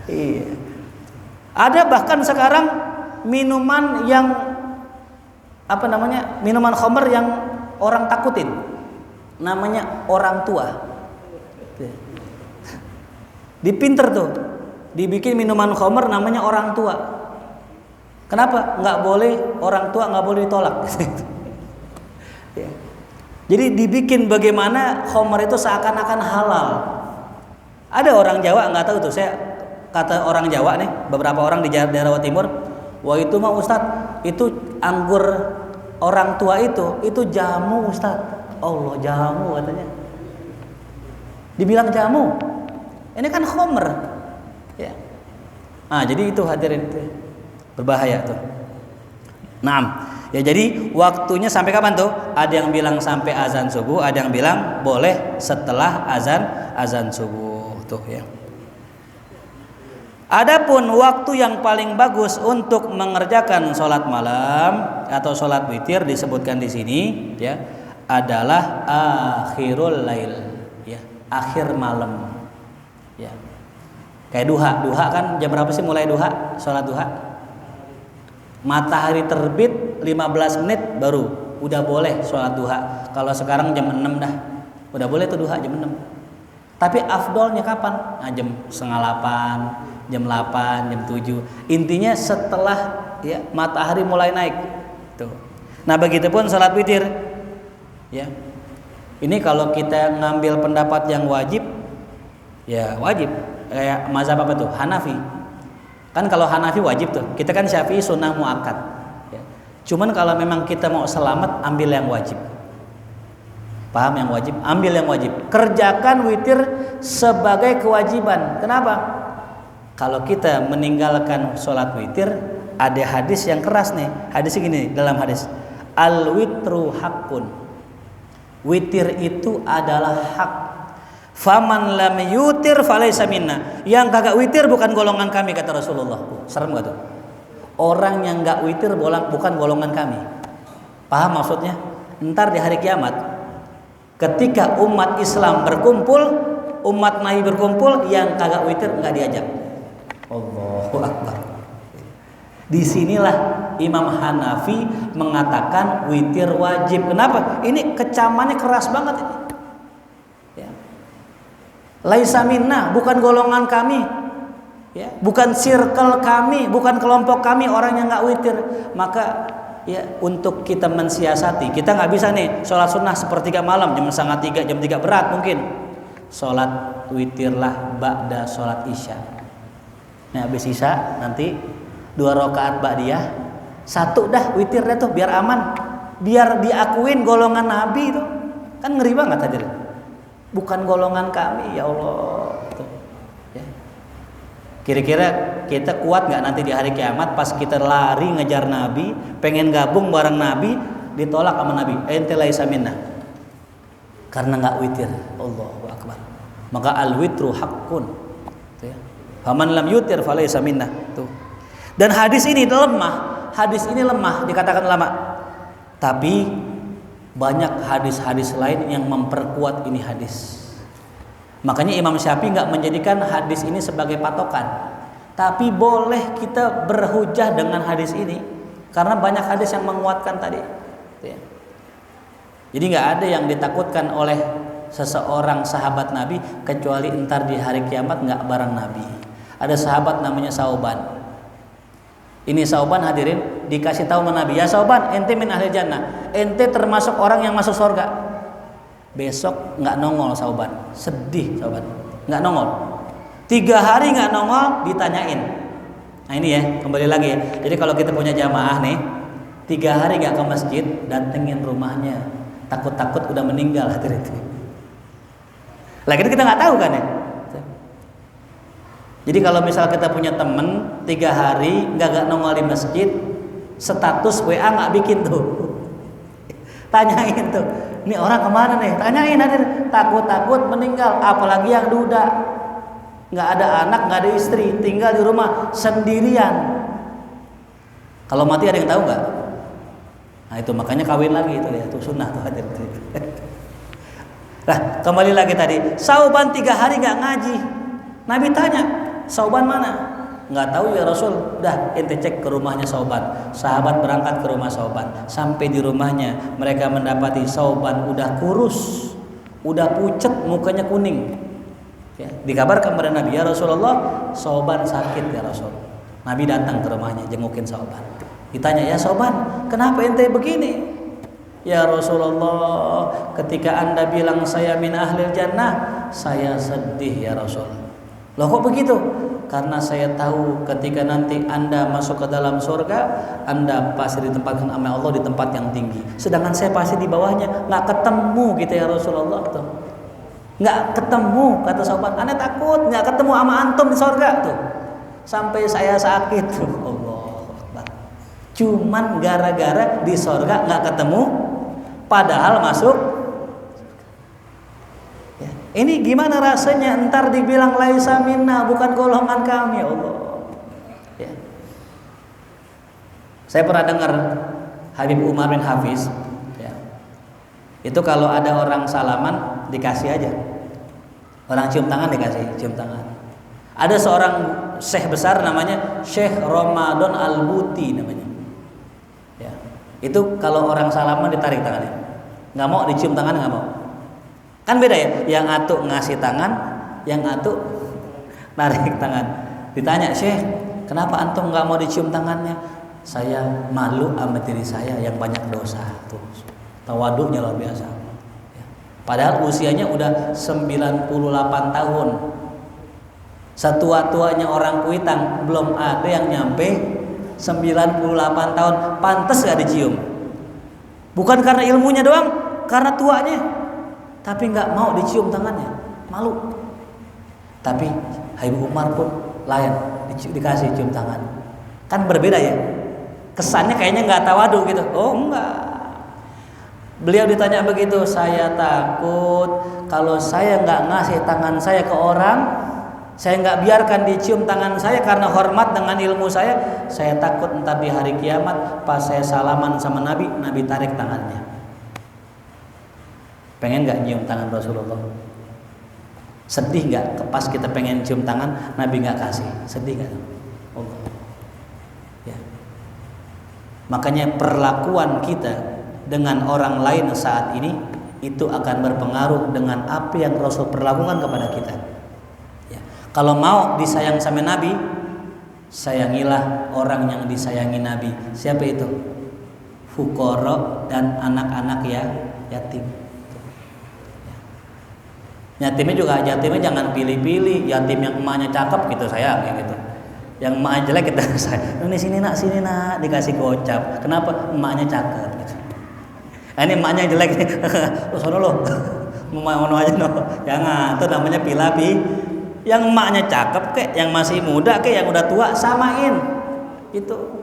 Iya. Ada bahkan sekarang minuman yang apa namanya? Minuman khamr yang orang takutin. Namanya orang tua. Dipinter tuh. Dibikin minuman khamr namanya orang tua. Kenapa? Nggak boleh, orang tua nggak boleh ditolak. Jadi dibikin bagaimana khamr itu seakan-akan halal. Ada orang Jawa nggak tahu tuh, saya kata orang Jawa nih, beberapa orang di daerah Jawa Timur, wah itu mah Ustadz, itu anggur orang tua itu jamu Ustadz. Allah, jamu katanya. Dibilang jamu. Ini kan khamr. Ya. Nah, jadi itu hadirin itu berbahaya tuh. Nah, ya jadi waktunya sampai kapan tuh? Ada yang bilang sampai azan subuh, ada yang bilang boleh setelah azan subuh tuh ya. Adapun waktu yang paling bagus untuk mengerjakan sholat malam atau sholat witir disebutkan di sini ya adalah akhirul lail ya, akhir malam ya. Kayak duha kan jam berapa sih mulai duha? Sholat duha matahari terbit 15 menit baru udah boleh sholat duha. Kalau sekarang jam 6 dah udah boleh tuh duha jam 6. Tapi afdolnya kapan? Nah, jam 7:30, jam 8, jam 7. Intinya setelah ya matahari mulai naik tuh. Nah, begitupun sholat witir ya. Ini kalau kita ngambil pendapat yang wajib ya wajib. Kayak mazhab apa tuh? Hanafi. Kan kalau Hanafi wajib tuh. Kita kan Syafi'i sunnah muakkad. Ya. Cuman kalau memang kita mau selamat, ambil yang wajib. Paham yang wajib? Ambil yang wajib. Kerjakan witir sebagai kewajiban. Kenapa? Kalau kita meninggalkan sholat witir, ada hadis yang keras nih. Hadisnya gini dalam hadis. Al-witru haqqun. Witir itu adalah hak. Faman lam yutir falaysa minna. Yang kagak witir bukan golongan kami kata Rasulullah. Serem gak tuh? Orang yang gak witir bukan golongan kami. Paham maksudnya? Ntar di hari kiamat ketika umat Islam berkumpul, umat Nabi berkumpul, yang kagak witir nggak diajak. Allahu Akbar. Disinilah Imam Hanafi mengatakan witir wajib. Kenapa? Ini kecamannya keras banget ini. Ya. Laisa minna, bukan golongan kami. Ya, bukan circle kami, bukan kelompok kami orang yang nggak witir. Maka ya untuk kita mensiasati, kita nggak bisa nih sholat sunnah sepertiga malam jam 2:30, jam 3 berat mungkin. Sholat witirlah ba'da sholat isya. Nah habis isya nanti 2 rakaat ba'diyah, 1 dah witir dah tuh biar aman, biar diakuin golongan Nabi itu. Kan ngeri banget hadir. Bukan golongan kami ya Allah. Ya. Kira-kira kita kuat nggak nanti di hari kiamat pas kita lari ngejar Nabi, pengen gabung bareng Nabi, ditolak sama Nabi. Ente laisa minna. Karena nggak witir. Allahu Akbar. Maka al-witru haqqun. Ya. Faman lam yutir falaysa minna. Tuh. Dan hadis ini lemah. Hadis ini lemah dikatakan ulama. Tapi banyak hadis-hadis lain yang memperkuat ini hadis. Makanya Imam Syafi'i nggak menjadikan hadis ini sebagai patokan, tapi boleh kita berhujah dengan hadis ini karena banyak hadis yang menguatkan tadi. Jadi nggak ada yang ditakutkan oleh seseorang sahabat Nabi kecuali entar di hari kiamat nggak bareng Nabi. Ada sahabat namanya Sauban. Ini Sauban hadirin dikasih tahu sama Nabi, ya Sauban, ente min ahli jannah, ente termasuk orang yang masuk surga. Besok nggak nongol Sauban, sedih Sauban, nggak nongol. 3 hari nggak nongol, ditanyain. Nah ini ya, kembali lagi ya. Jadi kalau kita punya jamaah nih, 3 hari nggak ke masjid, datengin rumahnya. Takut-takut udah meninggal hadirin. Lagi kita nggak tahu kan ya. Jadi kalau misal kita punya temen 3 hari nggak nongol di masjid, status WA nggak bikin tuh, tanyain tuh, ini orang kemana nih? Tanyain hadir, takut-takut meninggal, apalagi yang duda, nggak ada anak, nggak ada istri, tinggal di rumah sendirian. Kalau mati ada yang tahu nggak? Nah itu makanya kawin lagi itu ya, itu sunnah tuh hadir. Nah kembali lagi tadi, Sauban 3 hari nggak ngaji, Nabi tanya, Sauban mana? Nggak tahu ya Rasul. Dah ente cek ke rumahnya Sauban. Sahabat berangkat ke rumah Sauban. Sampai di rumahnya mereka mendapati Sauban udah kurus, udah pucet, mukanya kuning. Ya, dikabarkan kepada Nabi, ya Rasulullah, Sauban sakit ya Rasul. Nabi datang ke rumahnya jengukin Sauban. Ditanya, ya Sauban, kenapa ente begini? Ya Rasulullah, ketika anda bilang saya min ahlil jannah, saya sedih ya Rasul. Loh kok begitu? Karena saya tahu ketika nanti anda masuk ke dalam surga, anda pasti ditempatkan sama Allah di tempat yang tinggi. Sedangkan saya pasti di bawahnya, nggak ketemu gitu ya Rasulullah tuh. Nggak ketemu, kata Sauban. Anda takut nggak ketemu sama antum di surga tuh. Sampai saya sakit tuh. Allah. Cuman gara-gara di surga nggak ketemu, padahal masuk. Ini gimana rasanya entar dibilang laisa minna, bukan golongan kami, Allah. Ya. Saya pernah dengar Habib Umar bin Hafiz, ya. Itu kalau ada orang salaman dikasih aja, orang cium tangan dikasih cium tangan. Ada seorang syekh besar namanya Syekh Ramadan Al-Buti namanya. Ya. Itu kalau orang salaman ditarik tangannya, nggak mau dicium tangan, nggak mau. Kan beda ya, yang atu ngasih tangan, yang atu narik tangan. Ditanya, Syekh, kenapa antum nggak mau dicium tangannya? Saya malu sama diri saya yang banyak dosa. Tuh, tawaduknya luar biasa. Padahal usianya udah 98 tahun. Setua-tuanya orang Kuitang belum ada yang nyampe 98 tahun. Pantas gak dicium? Bukan karena ilmunya doang, karena tuanya. Tapi nggak mau dicium tangannya, malu. Tapi Habib Umar pun lain, dikasih cium tangan. Kan berbeda ya, kesannya kayaknya nggak tawadu gitu. Oh enggak. Beliau ditanya begitu, saya takut kalau saya nggak ngasih tangan saya ke orang, saya nggak biarkan dicium tangan saya karena hormat dengan ilmu saya takut entar di hari kiamat pas saya salaman sama Nabi, Nabi tarik tangannya. Pengen gak nyium tangan Rasulullah? Sedih gak pas kita pengen cium tangan Nabi gak kasih? Sedih gak? Allah. Ya. Makanya perlakuan kita dengan orang lain saat ini itu akan berpengaruh dengan apa yang Rasul perlakukan kepada kita. Ya. Kalau mau disayang sama Nabi, sayangilah orang yang disayangi Nabi. Siapa itu? Fuqara dan anak-anak ya yatim. Yatimnya juga, yatimnya jangan pilih-pilih. Yatim yang emaknya cakep gitu sayang kayak gitu. Yang emaknya jelek kita sayang. Ini sini nak dikasih gocap. Kenapa? Emaknya cakep gitu. Ini emaknya jelek nih. Lo sono lo. Mau aja no. Jangan, itu namanya pilapi. Yang emaknya cakep kek, yang masih muda kek, yang udah tua samain. Itu.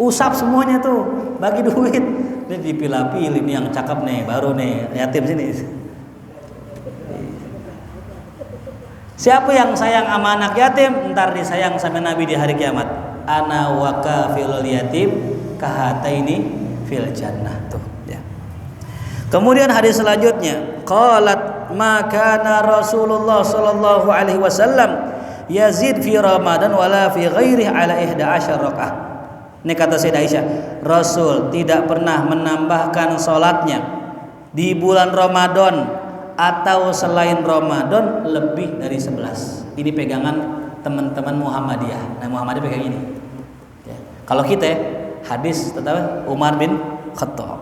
Usap semuanya tuh, bagi duit. Ini dipilah-pilih, ini yang cakep nih, baru nih yatim sini. Siapa yang sayang sama anak yatim, ntar disayang sama Nabi di hari kiamat. Ana wa kafilul yatim kahataini fil jannah tuh ya. Kemudian hadis selanjutnya, qalat ma kana Rasulullah sallallahu alaihi wasallam yazid fi Ramadan wala fi ghairihi ala 11 rakaat. Ini kata Sayyidah Aisyah, Rasul tidak pernah menambahkan salatnya di bulan Ramadan atau selain Ramadan lebih dari 11. Ini pegangan teman-teman Muhammadiyah. Nah, Muhammadiyah pegang ini. Ya. Kalau kita hadis tentang Umar bin Khattab.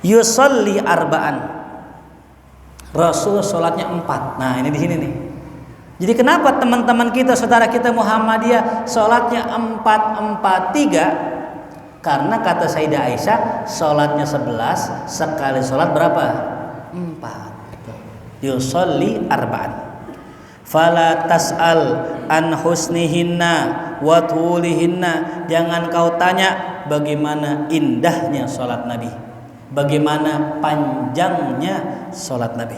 Yusolli arba'an. Rasul sholatnya 4. Nah, ini di sini nih. Jadi kenapa teman-teman kita, saudara kita Muhammadiyah sholatnya 4-4-3? Karena kata Sayyidah Aisyah sholatnya 11, sekali sholat berapa? 4. Yusolli arba'an. Fala tas'al an husnihinna wa tulihinna. Jangan kau tanya bagaimana indahnya sholat Nabi, bagaimana panjangnya sholat Nabi.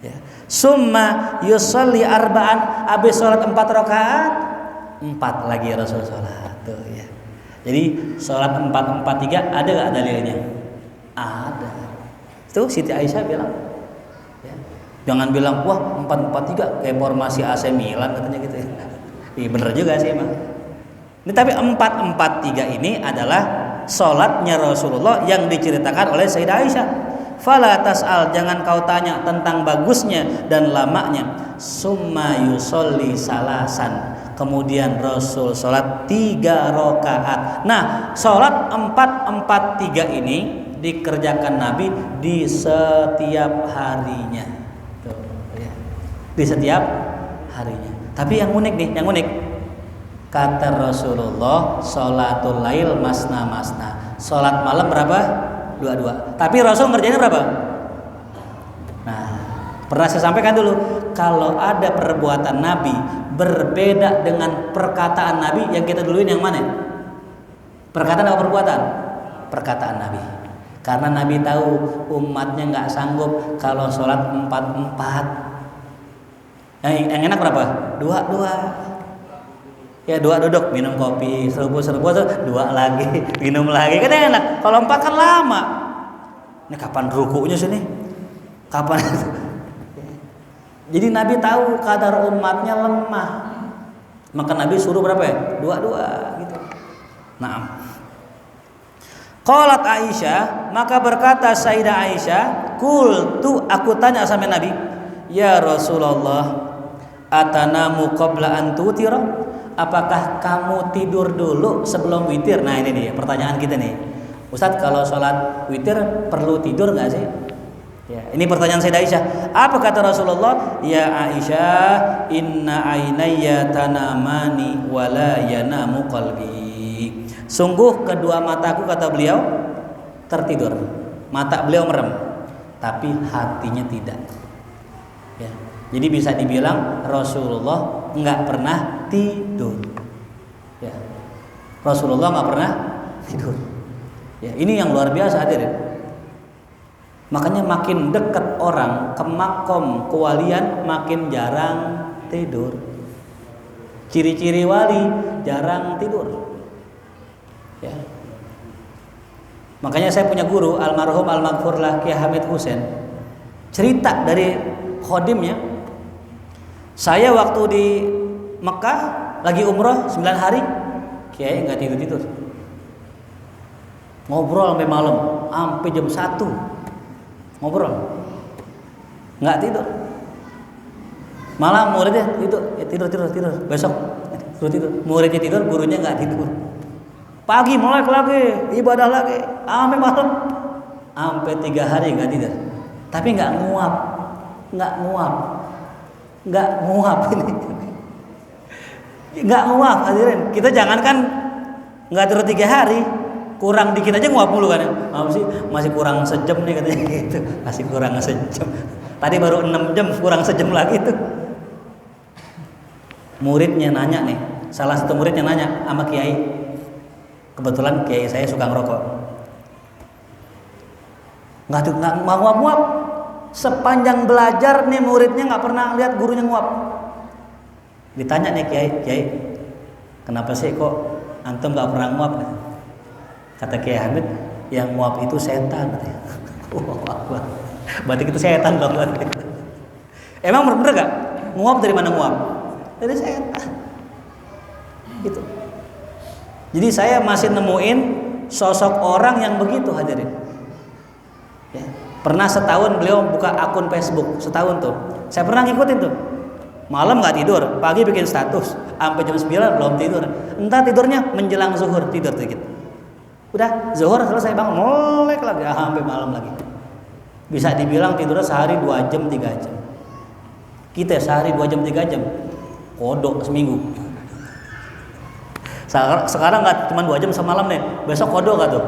Ya. Summa yusolli arba'an. Habis sholat 4 rakaat, 4 lagi Rasul sholat. Tuh ya. Jadi sholat 4-4-3 ada gak dalilnya? Ada. Itu Siti Aisyah bilang. Ya. Jangan bilang wah 4-4-3 kayak formasi AC Milan katanya gitu. Iya bener juga sih emang. Ini tapi 4-4-3 ini adalah sholatnya Rasulullah yang diceritakan oleh Sayyidah Aisyah. Fala tas'al, jangan kau tanya tentang bagusnya dan lamanya. Summa yusolli salasan. Kemudian Rasul sholat 3 rakaat. Nah, sholat 4-4-3 ini dikerjakan Nabi di setiap harinya. Tuh, ya. Di setiap harinya. Tapi yang unik nih, yang unik. Kata Rasulullah, sholatul lail masna-masna. Sholat malam berapa? 2-2. Tapi Rasul ngerjainnya berapa? Nah, pernah saya sampaikan dulu, kalau ada perbuatan Nabi berbeda dengan perkataan Nabi, yang kita duluin yang mana? Perkataan atau perbuatan? Perkataan Nabi. Karena Nabi tahu umatnya nggak sanggup kalau sholat 4-4. Yang enak berapa? 2-2. Ya 2 duduk minum kopi, serbu 2 lagi, minum lagi, kan enak. Kalau 4 kan lama. Ini kapan rukunya sini? Kapan? Jadi Nabi tahu kadar umatnya lemah, maka Nabi suruh berapa ya? 2-2 gitu. Naam. Qalat Aisyah, maka berkata Sayyidah Aisyah, qultu, aku tanya sama Nabi, ya Rasulullah, atanamu qabla an tutira? Apakah kamu tidur dulu sebelum witir? Nah ini dia pertanyaan kita nih. Ustadz, kalau sholat witir perlu tidur nggak sih? Ya, ini pertanyaan Sayyidah Aisyah. Apa kata Rasulullah? Ya Aisyah, inna ainayya tanamani wala yanamu qalbi. Sungguh kedua mataku, kata beliau, tertidur. Mata beliau merem, tapi hatinya tidak. Ya. Jadi bisa dibilang Rasulullah nggak pernah tidur. Ya. Rasulullah nggak pernah tidur. Ya, ini yang luar biasa hadirin. Makanya makin dekat orang ke makom kewalian makin jarang tidur. Ciri-ciri wali jarang tidur. Ya. Makanya saya punya guru almarhum almaghfurlah Kiai Hamid Husain. Cerita dari khodimnya. Saya waktu di Mekah lagi umroh 9 hari, Kiai nggak tidur. Ngobrol sampai malam, sampai jam 1. Ngobrol, nggak tidur. Malah muridnya tidur, besok tidur. Muridnya tidur, gurunya nggak tidur. Pagi melek lagi, ibadah lagi, sampai malam, sampai 3 hari nggak tidur. Tapi nggak nguap ini, nggak nguap hadirin. Kita jangankan nggak tidur 3 hari. Kurang dikit aja nguap mulu kan ya. Masih kurang sejam nih katanya gitu. Masih kurang sejam. Tadi baru 6 jam, kurang sejam lagi tuh. Muridnya nanya nih, salah satu muridnya nanya sama Kiai. Kebetulan Kiai saya suka ngerokok. Nggak nguap-nguap. Sepanjang belajar nih muridnya nggak pernah lihat gurunya nguap. Ditanya nih Kiai, kenapa sih kok antum nggak pernah nguap? Kata Kiai Hamid, yang nguap itu setan katanya. Berarti itu setan dong. Emang bener gak? Nguap dari mana nguap? Dari setan. Gitu. Jadi saya masih nemuin sosok orang yang begitu hadirin. Ya. Pernah setahun beliau buka akun Facebook, setahun tuh. Saya pernah ngikutin tuh. Malam nggak tidur, pagi bikin status, sampai jam 9 belum tidur. Entah tidurnya menjelang zuhur, tidur dikit. Udah zuhur selesai bangun, molek lagi, sampai malam lagi. Bisa dibilang tidurnya sehari 2 jam 3 jam. Kita sehari 2 jam 3 jam, kodok seminggu. Sekarang nggak cuma 2 jam semalam nih, besok kodok gak tuh?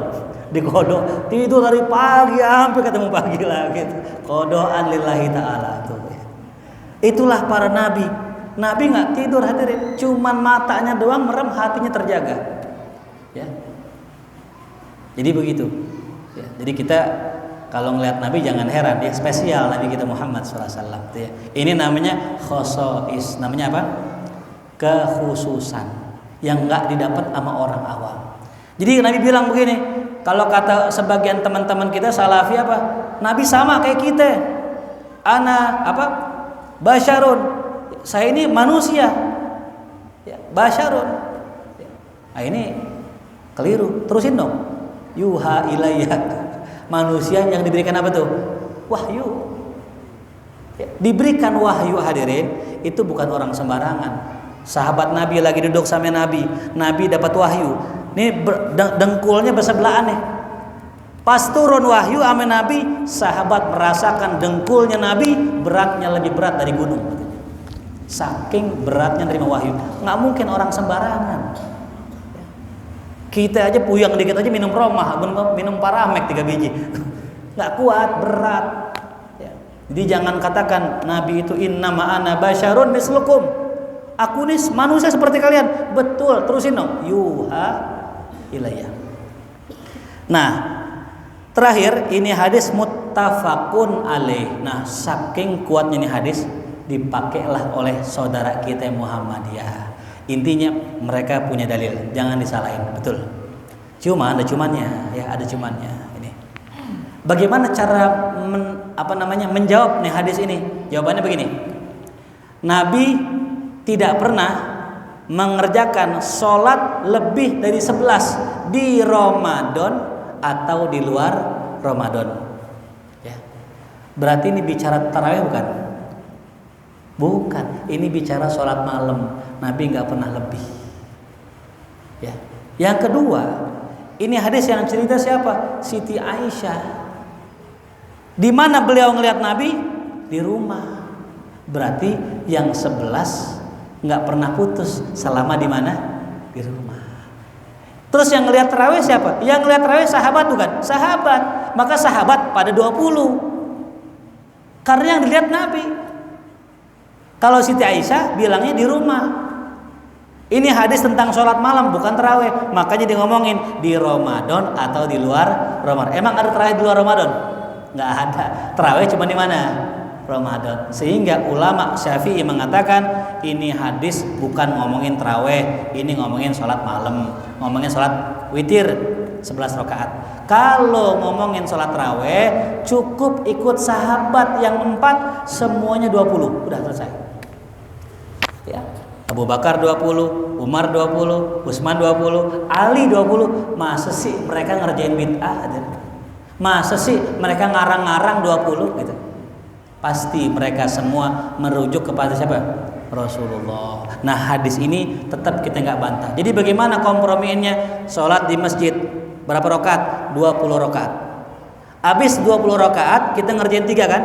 Dikodok, tidur dari pagi sampai ketemu pagi lagi. Kodokan lillahi ta'ala tuh. Itulah para nabi. Nabi nggak tidur hadirin, cuman matanya doang merem, hatinya terjaga. Ya. Jadi begitu. Ya. Jadi kita kalau ngelihat Nabi jangan heran, dia spesial Nabi kita Muhammad SAW. Ya. Ini namanya khosois, namanya apa? Kekhususan yang nggak didapat sama orang awam. Jadi Nabi bilang begini, kalau kata sebagian teman-teman kita Salafi apa? Nabi sama kayak kita. Ana apa? Basyarun, saya ini manusia. Ya, basyarun. Ya. Nah, ini keliru. Terusin dong. Yuha ilayya. Manusia yang diberikan apa tuh? Wahyu. Ya, diberikan wahyu hadirin itu bukan orang sembarangan. Sahabat Nabi lagi duduk sama Nabi, Nabi dapat wahyu. Ini dengkulnya bersebelahan nih. Pas turun wahyu sama Nabi, sahabat merasakan dengkulnya Nabi beratnya lebih berat dari gunung. Saking beratnya nerima wahyu. Nggak mungkin orang sembarangan. Kita aja puyeng dikit aja minum romah, minum paramek 3 biji. Nggak kuat, berat. Jadi jangan katakan Nabi itu innama ana basyarun mislukum. Aku nih manusia seperti kalian. Betul, terusin dong. Yuha ilayya. Nah, terakhir ini hadis muttafaqun alaih. Nah, saking kuatnya ini hadis dipakailah oleh saudara kita Muhammadiyah. Intinya mereka punya dalil, jangan disalahin, betul. Cuma ada cumannya, ya ada cumannya. Ini. Bagaimana cara menjawab nih hadis ini? Jawabannya begini. Nabi tidak pernah mengerjakan sholat lebih dari 11 di Ramadan atau di luar Ramadan. Ya. Berarti ini bicara tarawih bukan? Bukan. Ini bicara sholat malam. Nabi nggak pernah lebih. Ya. Yang kedua, ini hadis yang cerita siapa? Siti Aisyah. Di mana beliau ngelihat Nabi? Di rumah. Berarti yang 11 nggak pernah putus selama di mana? Di rumah. Terus yang ngelihat tarawih siapa? Yang ngelihat tarawih sahabat bukan? Sahabat. Maka sahabat pada 20. Karena yang dilihat Nabi. Kalau Siti Aisyah bilangnya di rumah. Ini hadis tentang sholat malam bukan tarawih. Makanya dia ngomongin di Ramadan atau di luar Ramadan. Emang ada tarawih di luar Ramadan? Nggak ada. Tarawih cuma di mana? Ramadan. Sehingga ulama Syafi'i mengatakan ini hadis bukan ngomongin tarawih, ini ngomongin sholat malam, ngomongin sholat witir 11 rakaat. Kalau ngomongin sholat tarawih cukup ikut sahabat yang 4 semuanya 20, udah selesai. Ya. Abu Bakar 20, Umar 20, Utsman 20, Ali 20. Masa sih mereka ngerjain bid'ah? Masa sih mereka ngarang-ngarang 20 gitu? Pasti mereka semua merujuk kepada siapa? Rasulullah. Nah hadis ini tetap kita nggak bantah. Jadi bagaimana komprominya? Sholat di masjid berapa rakaat? 20 rakaat. Habis 20 rakaat kita ngerjain 3 kan?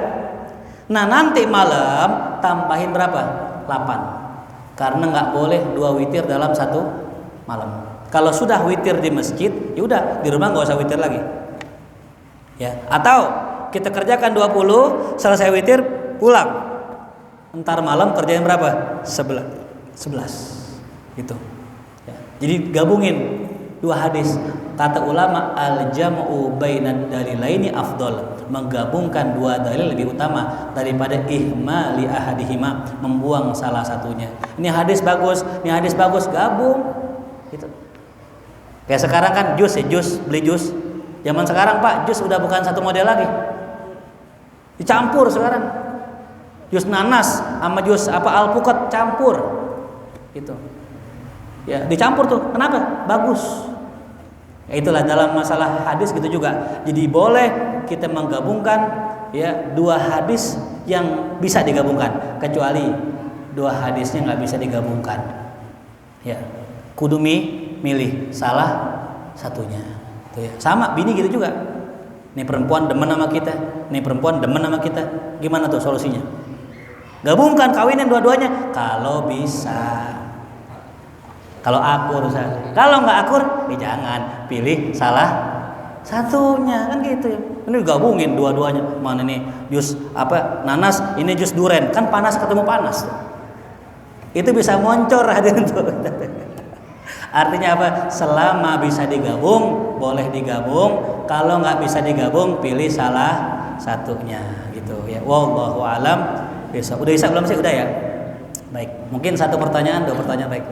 Nah nanti malam tambahin berapa? 8. Karena nggak boleh 2 witir dalam 1 malam. Kalau sudah witir di masjid, ya udah di rumah nggak usah witir lagi. Ya, atau kita kerjakan 20, selesai witir, pulang. Entar malam kerjain berapa? 11. Gitu. Ya. Jadi gabungin 2 hadis. Kata ulama al-jam'u bainad dalilaini afdal. Menggabungkan 2 dalil lebih utama daripada ihmali ahadihima, membuang salah satunya. Ini hadis bagus, gabung. Gitu. Kayak sekarang kan beli jus. Zaman sekarang Pak, jus udah bukan satu model lagi. Dicampur sekarang. Jus nanas sama jus alpukat campur. Gitu. Ya, dicampur tuh. Kenapa? Bagus. Itulah dalam masalah hadis gitu juga. Jadi boleh kita menggabungkan ya dua hadis yang bisa digabungkan, kecuali dua hadisnya nggak bisa digabungkan. Ya, kudu milih salah satunya. Tuh ya. Sama bini gitu juga. Nih perempuan demen sama kita, nih perempuan demen sama kita. Gimana tuh solusinya? Gabungkan, kawinin dua-duanya kalau bisa. Kalau akur, kalau nggak akur, jangan pilih salah satunya kan gitu ya. Ini gabungin dua-duanya. Mana nih jus nanas, ini jus duren, kan panas ketemu panas tuh. Itu bisa moncor hadirin tuh. Artinya apa? Selama bisa digabung, boleh digabung. Kalau nggak bisa digabung, pilih salah satunya gitu ya. Wallahu alam. Udah bisa belum sih? Udah ya. Baik. Mungkin satu pertanyaan, dua pertanyaan baik.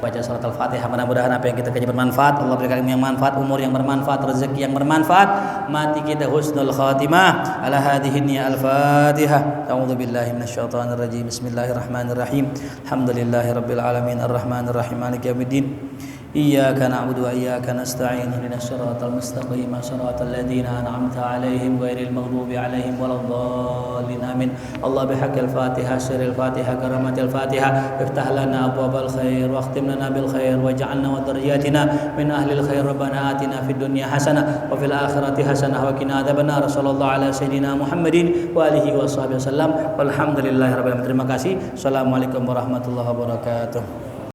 Baca surat Al-Fatihah, mudah-mudahan apa yang kita kaji bermanfaat. Allah berikan ilmu yang manfaat, umur yang bermanfaat, rezeki yang bermanfaat, mati kita husnul khatimah. Ala hadhihi niyya Al-Fatihah. A'udzu billahi minasyaitonir rajim. Bismillahirrahmanirrahim. Alhamdulillahirabbil alamin arrahmanir rahim maliki yaumiddin. Iyyaka na'budu wa iyyaka nasta'in. Ihdinas siratal mustaqim, siratal ladzina an'amta 'alaihim ghairil maghdubi 'alaihim waladdallin. Amin. Allah bihaqqil Fatihah, sirril Fatihah, karamatil Fatihah. Iftah lana abwabal khair wa akhtim lana bil khair waj'alna wa dzurriyyatina min ahlil khair. Rabbana atina fid dunya hasanah wa fil akhirati hasanah wa qina adzabannar. Sallallahu ala sayyidina Muhammadin wa alihi washabihi wasallam. Walhamdulillahirabbil alamin. Terima kasih. Assalamualaikum warahmatullahi wabarakatuh.